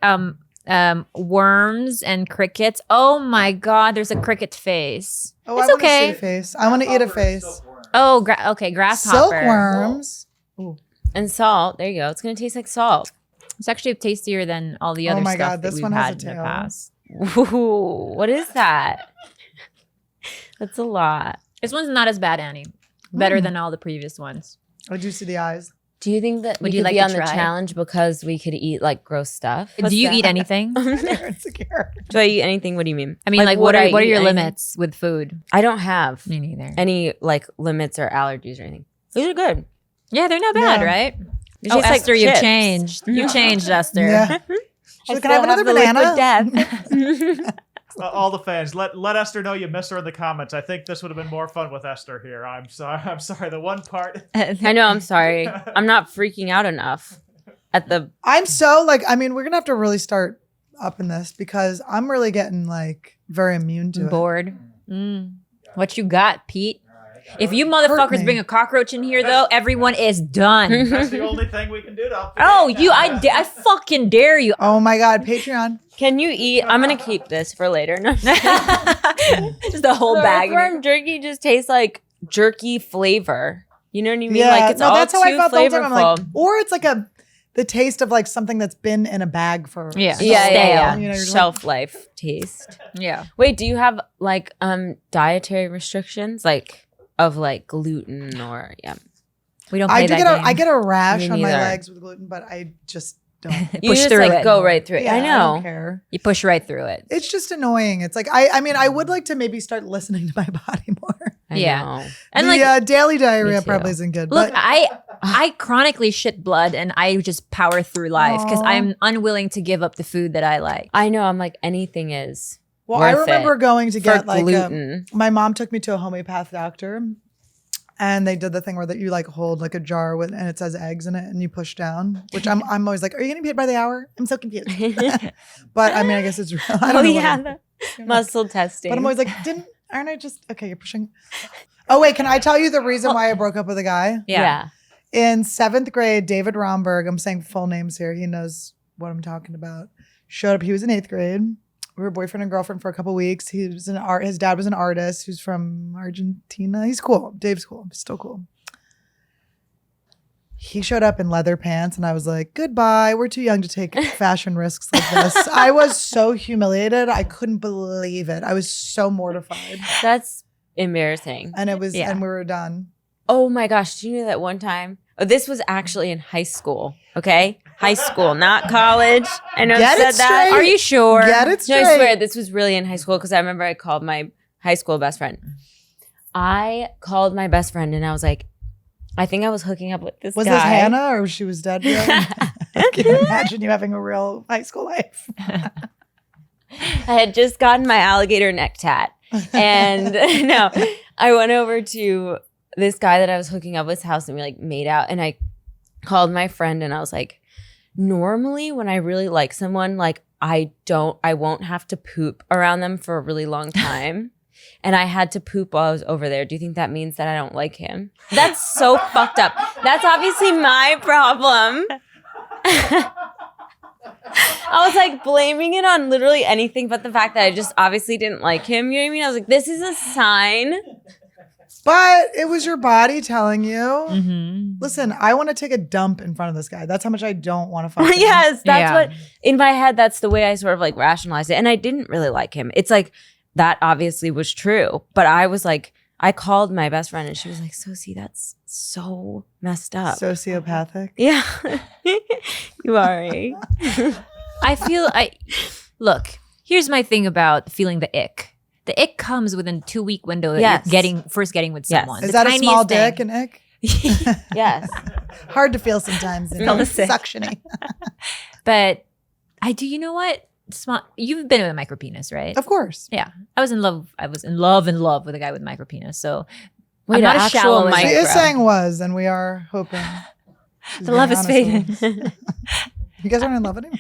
[SPEAKER 3] Worms and crickets. Oh my God, there's a cricket face.
[SPEAKER 1] Oh,
[SPEAKER 3] It's
[SPEAKER 1] I want to see
[SPEAKER 3] okay.
[SPEAKER 1] a face. I want to eat a face.
[SPEAKER 3] Oh, okay, grasshopper.
[SPEAKER 1] Silkworms.
[SPEAKER 2] And salt. There you go. It's gonna taste like salt.
[SPEAKER 3] It's actually tastier than all the
[SPEAKER 1] Oh
[SPEAKER 3] other
[SPEAKER 1] my
[SPEAKER 3] stuff
[SPEAKER 1] God,
[SPEAKER 3] that
[SPEAKER 1] this
[SPEAKER 3] we've
[SPEAKER 1] one has
[SPEAKER 3] had
[SPEAKER 1] a
[SPEAKER 3] in the
[SPEAKER 1] tail.
[SPEAKER 3] past.
[SPEAKER 2] Ooh, what is that? That's a lot.
[SPEAKER 3] This one's not as bad, Annie. Better than all the previous ones.
[SPEAKER 1] I do see the eyes.
[SPEAKER 2] Do you think that
[SPEAKER 3] Would
[SPEAKER 2] we
[SPEAKER 3] you
[SPEAKER 2] could
[SPEAKER 3] like
[SPEAKER 2] be
[SPEAKER 3] to
[SPEAKER 2] on the
[SPEAKER 3] try?
[SPEAKER 2] challenge because we could eat like gross stuff?
[SPEAKER 3] Do you eat anything?
[SPEAKER 1] They're insecure.
[SPEAKER 2] Do I eat anything? What do you mean?
[SPEAKER 3] I mean,
[SPEAKER 2] Like,
[SPEAKER 3] like
[SPEAKER 2] would
[SPEAKER 3] what
[SPEAKER 2] I
[SPEAKER 3] are
[SPEAKER 2] eat
[SPEAKER 3] your
[SPEAKER 2] anything?
[SPEAKER 3] limits with food?
[SPEAKER 2] I don't have
[SPEAKER 3] Me neither.
[SPEAKER 2] any like limits or allergies or anything. These are good.
[SPEAKER 3] Yeah, they're not bad,
[SPEAKER 1] Yeah.
[SPEAKER 3] right?
[SPEAKER 2] They
[SPEAKER 3] Oh,
[SPEAKER 2] taste like
[SPEAKER 3] Esther, you've
[SPEAKER 2] chips.
[SPEAKER 3] changed. You changed, Esther.
[SPEAKER 1] Yeah. She's like, can I have another
[SPEAKER 2] the liquid
[SPEAKER 1] banana?
[SPEAKER 2] death.
[SPEAKER 6] All the fans, let Esther know you miss her in the comments. I think this would have been more fun with Esther here. I'm sorry. I'm sorry. The one part.
[SPEAKER 2] I know. I'm sorry. I'm not freaking out enough at the.
[SPEAKER 1] I'm so like, I mean, we're gonna have to really start up in this because I'm really getting like very immune to it.
[SPEAKER 3] Bored. What you got, Pete? If you
[SPEAKER 1] Hurt
[SPEAKER 3] motherfuckers
[SPEAKER 1] me.
[SPEAKER 3] bring a cockroach in here, though, everyone is done.
[SPEAKER 6] That's the only thing we can do to help.
[SPEAKER 3] Oh, I fucking dare you.
[SPEAKER 1] Oh my God, Patreon.
[SPEAKER 2] Can you eat? I'm gonna keep this for later. No.
[SPEAKER 3] Just the whole
[SPEAKER 2] The
[SPEAKER 3] bag.
[SPEAKER 2] earthworm jerky just tastes like jerky flavor. You know what I mean?
[SPEAKER 1] Yeah,
[SPEAKER 2] Like it's
[SPEAKER 1] no,
[SPEAKER 2] all
[SPEAKER 1] that's
[SPEAKER 2] too
[SPEAKER 1] how I felt the whole time.
[SPEAKER 2] flavorful.
[SPEAKER 1] I'm like, or it's like the taste of like something that's been in a bag for
[SPEAKER 3] Yeah.
[SPEAKER 1] so
[SPEAKER 2] yeah,
[SPEAKER 3] stale.
[SPEAKER 2] yeah.
[SPEAKER 1] You know, you're just
[SPEAKER 2] Shelf life taste.
[SPEAKER 3] Yeah.
[SPEAKER 2] Wait, do you have like dietary restrictions like of like gluten or yeah?
[SPEAKER 3] We don't
[SPEAKER 1] I
[SPEAKER 3] play
[SPEAKER 1] do
[SPEAKER 3] that
[SPEAKER 1] get
[SPEAKER 3] game.
[SPEAKER 1] I get a rash
[SPEAKER 2] Me
[SPEAKER 1] on my
[SPEAKER 2] neither.
[SPEAKER 1] legs with gluten, but I just don't.
[SPEAKER 2] You
[SPEAKER 3] Push
[SPEAKER 2] just
[SPEAKER 3] through
[SPEAKER 2] like
[SPEAKER 3] it.
[SPEAKER 2] go right through it.
[SPEAKER 1] Yeah,
[SPEAKER 2] I
[SPEAKER 1] don't
[SPEAKER 2] know.
[SPEAKER 1] care.
[SPEAKER 3] You push right through it.
[SPEAKER 1] It's just annoying. It's like I mean, I would like to maybe start listening to my body more.
[SPEAKER 2] I
[SPEAKER 3] Yeah.
[SPEAKER 2] know.
[SPEAKER 3] And
[SPEAKER 1] the
[SPEAKER 3] like,
[SPEAKER 1] daily diarrhea
[SPEAKER 2] too.
[SPEAKER 1] probably isn't good.
[SPEAKER 3] look,
[SPEAKER 1] but
[SPEAKER 3] I chronically shit blood and I just power through life because
[SPEAKER 1] Aw.
[SPEAKER 3] I'm unwilling to give up the food that I like.
[SPEAKER 2] I know. I'm like anything is
[SPEAKER 1] well, I
[SPEAKER 2] worth
[SPEAKER 1] remember
[SPEAKER 2] it
[SPEAKER 1] going to
[SPEAKER 2] for
[SPEAKER 1] get like
[SPEAKER 2] gluten.
[SPEAKER 1] my mom took me to a homeopath doctor, and they did the thing where that you like hold like a jar with and it says eggs in it, and you push down. Which I'm always like, are you getting paid by the hour? I'm so confused. But I mean, I guess it's real. I don't
[SPEAKER 2] Oh
[SPEAKER 1] know
[SPEAKER 2] yeah,
[SPEAKER 1] what
[SPEAKER 2] the muscle testing.
[SPEAKER 1] But I'm always like, aren't I just okay? You're pushing. Oh wait, can I tell you the reason why I broke up with a guy?
[SPEAKER 2] yeah.
[SPEAKER 1] In 7th grade, David Romberg, I'm saying full names here. He knows what I'm talking about. Showed up. He was in 8th grade. We were boyfriend and girlfriend for a couple weeks. He was his dad was an artist who's from Argentina. He's cool. Dave's cool. He's still cool. He showed up in leather pants and I was like, goodbye. We're too young to take fashion risks like this. I was so humiliated. I couldn't believe it. I was so mortified.
[SPEAKER 2] That's embarrassing.
[SPEAKER 1] And it was,
[SPEAKER 3] Yeah.
[SPEAKER 1] and we were done.
[SPEAKER 2] Oh my gosh, do you know that one time? Oh, this was actually in high school. Okay, high school, not college. I know
[SPEAKER 1] Get
[SPEAKER 2] I
[SPEAKER 1] it
[SPEAKER 2] said that.
[SPEAKER 1] straight.
[SPEAKER 3] Are you sure?
[SPEAKER 1] Get it
[SPEAKER 2] No,
[SPEAKER 1] straight.
[SPEAKER 2] I swear this was really in high school because I remember I called my high school best friend. I called my best friend and I was like, I think I was hooking up with this
[SPEAKER 1] Was
[SPEAKER 2] guy.
[SPEAKER 1] this Hannah or she was dead? Really? I can imagine you having a real high school life.
[SPEAKER 2] I had just gotten my alligator neck tat. And no, I went over to this guy that I was hooking up with his house and we like made out. And I called my friend and I was like, normally when I really like someone, like I won't have to poop around them for a really long time. And I had to poop while I was over there. Do you think that means that I don't like him? That's so fucked up. That's obviously my problem. I was like blaming it on literally anything but the fact that I just obviously didn't like him. You know what I mean? I was like, this is a sign.
[SPEAKER 1] But it was your body telling you,
[SPEAKER 3] Mm-hmm.
[SPEAKER 1] listen, I want to take a dump in front of this guy. That's how much I don't want to fuck him.
[SPEAKER 2] Yes, that's
[SPEAKER 3] Yeah.
[SPEAKER 2] what in my head, that's the way I sort of like rationalized it. And I didn't really like him. It's like that obviously was true. But I was like, I called my best friend and she was like, Sosie, that's so messed up.
[SPEAKER 1] Sociopathic.
[SPEAKER 2] Yeah. You are. Eh?
[SPEAKER 3] Look, here's my thing about feeling the ick. The ick comes within 2-week window that
[SPEAKER 2] Yes.
[SPEAKER 3] you're first getting with
[SPEAKER 2] Yes.
[SPEAKER 3] someone.
[SPEAKER 1] Is
[SPEAKER 3] The
[SPEAKER 1] that a
[SPEAKER 3] tiniest
[SPEAKER 1] small
[SPEAKER 3] thing.
[SPEAKER 1] dick and ick?
[SPEAKER 2] Yes.
[SPEAKER 1] Hard to feel sometimes.
[SPEAKER 3] Feel the sick.
[SPEAKER 1] Suctioning.
[SPEAKER 3] But you know what? You've been with a micro penis, right?
[SPEAKER 1] Of course.
[SPEAKER 3] Yeah. I was in love with a guy with micro penis. So
[SPEAKER 2] Wait,
[SPEAKER 3] I'm not
[SPEAKER 2] an
[SPEAKER 3] as
[SPEAKER 2] actual
[SPEAKER 3] shallow as
[SPEAKER 1] She
[SPEAKER 2] micro.
[SPEAKER 1] is saying was, and we are hoping. she's
[SPEAKER 3] the love
[SPEAKER 1] being
[SPEAKER 3] is
[SPEAKER 1] honest with
[SPEAKER 3] fading.
[SPEAKER 1] us. You guys aren't in love anymore?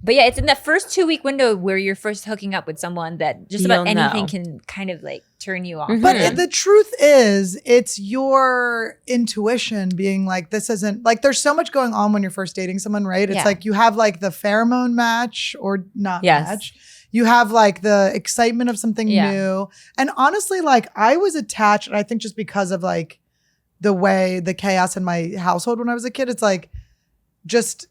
[SPEAKER 3] But yeah, it's in that first 2-week window where you're first hooking up with someone that just about
[SPEAKER 2] You'll
[SPEAKER 3] anything
[SPEAKER 2] know.
[SPEAKER 3] can kind of like turn you off.
[SPEAKER 1] But the truth is, it's your intuition being like, this isn't like, there's so much going on when you're first dating someone, right? It's
[SPEAKER 3] Yeah.
[SPEAKER 1] like you have like the pheromone match or not
[SPEAKER 2] Yes.
[SPEAKER 1] match. You have like the excitement of something
[SPEAKER 3] Yeah.
[SPEAKER 1] new. And honestly, like I was attached, and I think just because of like the way the chaos in my household when I was a kid, it's like just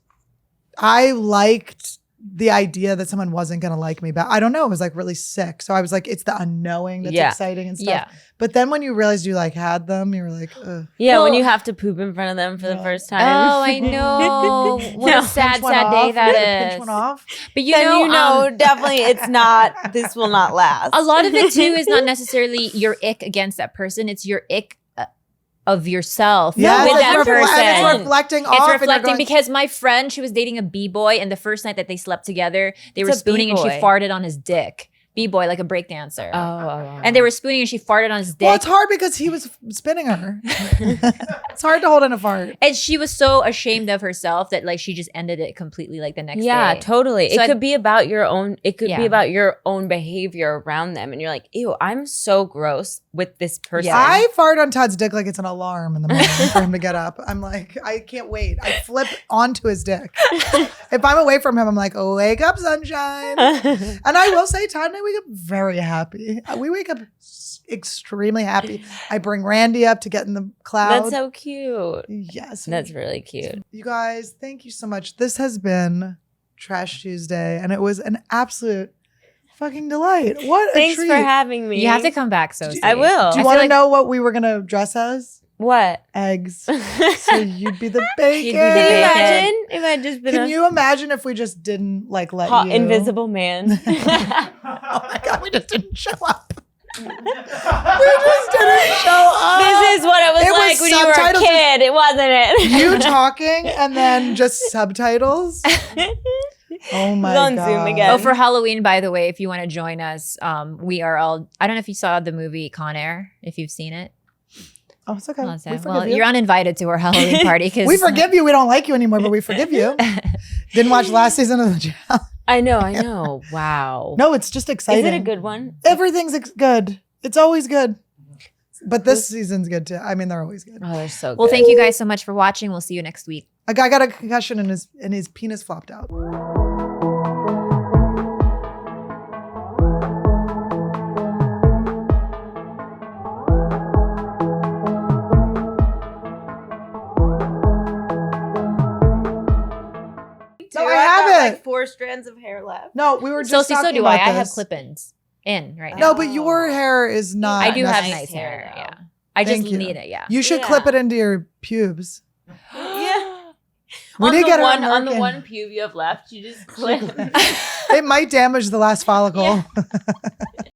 [SPEAKER 1] I liked the idea that someone wasn't going to like me back. I don't know. It was like really sick. So I was like, it's the unknowing that's
[SPEAKER 2] Yeah.
[SPEAKER 1] exciting and stuff.
[SPEAKER 3] Yeah.
[SPEAKER 1] But then when you realized you like had them, you were like, ugh.
[SPEAKER 2] Yeah, when
[SPEAKER 3] Well-
[SPEAKER 2] you have to poop in front of them for the
[SPEAKER 1] Yeah.
[SPEAKER 2] first time.
[SPEAKER 3] Oh, I know. What
[SPEAKER 2] No.
[SPEAKER 3] a sad,
[SPEAKER 1] Pinch one
[SPEAKER 3] sad day
[SPEAKER 1] off.
[SPEAKER 3] that
[SPEAKER 1] Pinch
[SPEAKER 3] is.
[SPEAKER 1] one off.
[SPEAKER 3] But
[SPEAKER 2] Then definitely it's not, this will not last.
[SPEAKER 3] a lot of it too is not necessarily your ick against that person. It's your ick of yourself
[SPEAKER 1] Yeah,
[SPEAKER 3] with
[SPEAKER 1] it's
[SPEAKER 3] that
[SPEAKER 1] refle-
[SPEAKER 3] person.
[SPEAKER 1] and it's reflecting off.
[SPEAKER 3] It's
[SPEAKER 1] and you're
[SPEAKER 3] reflecting
[SPEAKER 1] going,
[SPEAKER 3] because my friend, she was dating a b-boy, and the first night that they slept together, they were
[SPEAKER 2] It's a
[SPEAKER 3] spooning and she
[SPEAKER 2] b-boy.
[SPEAKER 3] farted on his dick. B-boy, like a breakdancer.
[SPEAKER 2] Oh.
[SPEAKER 3] And they were spooning and she farted on his dick.
[SPEAKER 1] well, it's hard because he was spinning her. It's hard to hold in a fart.
[SPEAKER 3] And she was so ashamed of herself that like she just ended it completely like the next
[SPEAKER 2] Yeah,
[SPEAKER 3] day.
[SPEAKER 2] totally.
[SPEAKER 3] So
[SPEAKER 2] it
[SPEAKER 3] I-
[SPEAKER 2] could be about your own, it could
[SPEAKER 3] Yeah.
[SPEAKER 2] be about your own behavior around them. And you're like, ew, I'm so gross with this person.
[SPEAKER 3] Yeah.
[SPEAKER 1] I fart on Todd's dick like it's an alarm in the morning for him to get up. I'm like, I can't wait. I flip onto his dick. If I'm away from him, I'm like, oh, wake up, sunshine. And I will say, Todd and I wake up very happy. We wake up extremely happy. I bring Randy up to get in the cloud.
[SPEAKER 2] That's so cute.
[SPEAKER 1] Yes.
[SPEAKER 2] That's really cute.
[SPEAKER 1] You guys, thank you so much. This has been Trash Tuesday, and it was an absolute fucking delight. What a
[SPEAKER 2] Thanks
[SPEAKER 1] treat.
[SPEAKER 2] for having me.
[SPEAKER 3] You have to come back, Sosie.
[SPEAKER 2] I will.
[SPEAKER 1] Do you
[SPEAKER 3] I
[SPEAKER 1] want
[SPEAKER 3] feel
[SPEAKER 1] to know what we were going to dress as?
[SPEAKER 2] What?
[SPEAKER 1] Eggs. So you'd be the bacon.
[SPEAKER 3] You'd be the
[SPEAKER 2] Can you
[SPEAKER 3] bacon.
[SPEAKER 2] imagine if I had just been
[SPEAKER 1] Can
[SPEAKER 2] a
[SPEAKER 1] you imagine if we just didn't like let
[SPEAKER 2] hot
[SPEAKER 1] you?
[SPEAKER 2] invisible man?
[SPEAKER 1] Oh my God, we just didn't show up. We just didn't show up.
[SPEAKER 2] This is what it was
[SPEAKER 1] It was
[SPEAKER 2] like when you were a
[SPEAKER 1] subtitles.
[SPEAKER 2] kid. It wasn't it?
[SPEAKER 1] You talking and then just subtitles. Oh my
[SPEAKER 2] on
[SPEAKER 1] God.
[SPEAKER 2] Zoom again.
[SPEAKER 3] Oh, for Halloween, by the way, if you want to join us, we are all. I don't know if you saw the movie Con Air, if you've seen it.
[SPEAKER 1] Oh, it's okay.
[SPEAKER 3] Well,
[SPEAKER 1] We
[SPEAKER 3] so-
[SPEAKER 1] forgive
[SPEAKER 3] well,
[SPEAKER 1] you.
[SPEAKER 3] you're uninvited to our Halloween party because
[SPEAKER 1] We forgive you. We don't like you anymore, but we forgive you. Didn't watch last season of the challenge.
[SPEAKER 2] I know. Wow.
[SPEAKER 1] No, it's just exciting.
[SPEAKER 2] Is it a good one?
[SPEAKER 1] Everything's good. It's always good. But this season's good too. I mean, they're always good.
[SPEAKER 2] Oh, they're so good.
[SPEAKER 3] Well, thank you guys so much for watching. We'll see you next week.
[SPEAKER 1] A guy got a concussion and his penis flopped out. No, I have it.
[SPEAKER 2] 4 strands of hair left.
[SPEAKER 1] No, we were
[SPEAKER 3] So,
[SPEAKER 1] just
[SPEAKER 3] so
[SPEAKER 1] talking
[SPEAKER 3] do I.
[SPEAKER 1] about
[SPEAKER 3] I have
[SPEAKER 1] this.
[SPEAKER 3] clip-ins in right
[SPEAKER 1] No,
[SPEAKER 3] now.
[SPEAKER 1] but your hair is not.
[SPEAKER 3] I do have
[SPEAKER 1] necessary.
[SPEAKER 3] nice hair.
[SPEAKER 2] though.
[SPEAKER 3] Yeah, I just
[SPEAKER 1] Thank you.
[SPEAKER 3] need it. Yeah.
[SPEAKER 1] You should
[SPEAKER 2] Yeah.
[SPEAKER 1] clip it into your pubes.
[SPEAKER 2] Yeah.
[SPEAKER 1] We
[SPEAKER 2] on
[SPEAKER 1] did
[SPEAKER 2] the
[SPEAKER 1] get it
[SPEAKER 2] one on the
[SPEAKER 1] working.
[SPEAKER 2] one pube you have left, you just clip.
[SPEAKER 1] It might damage the last follicle.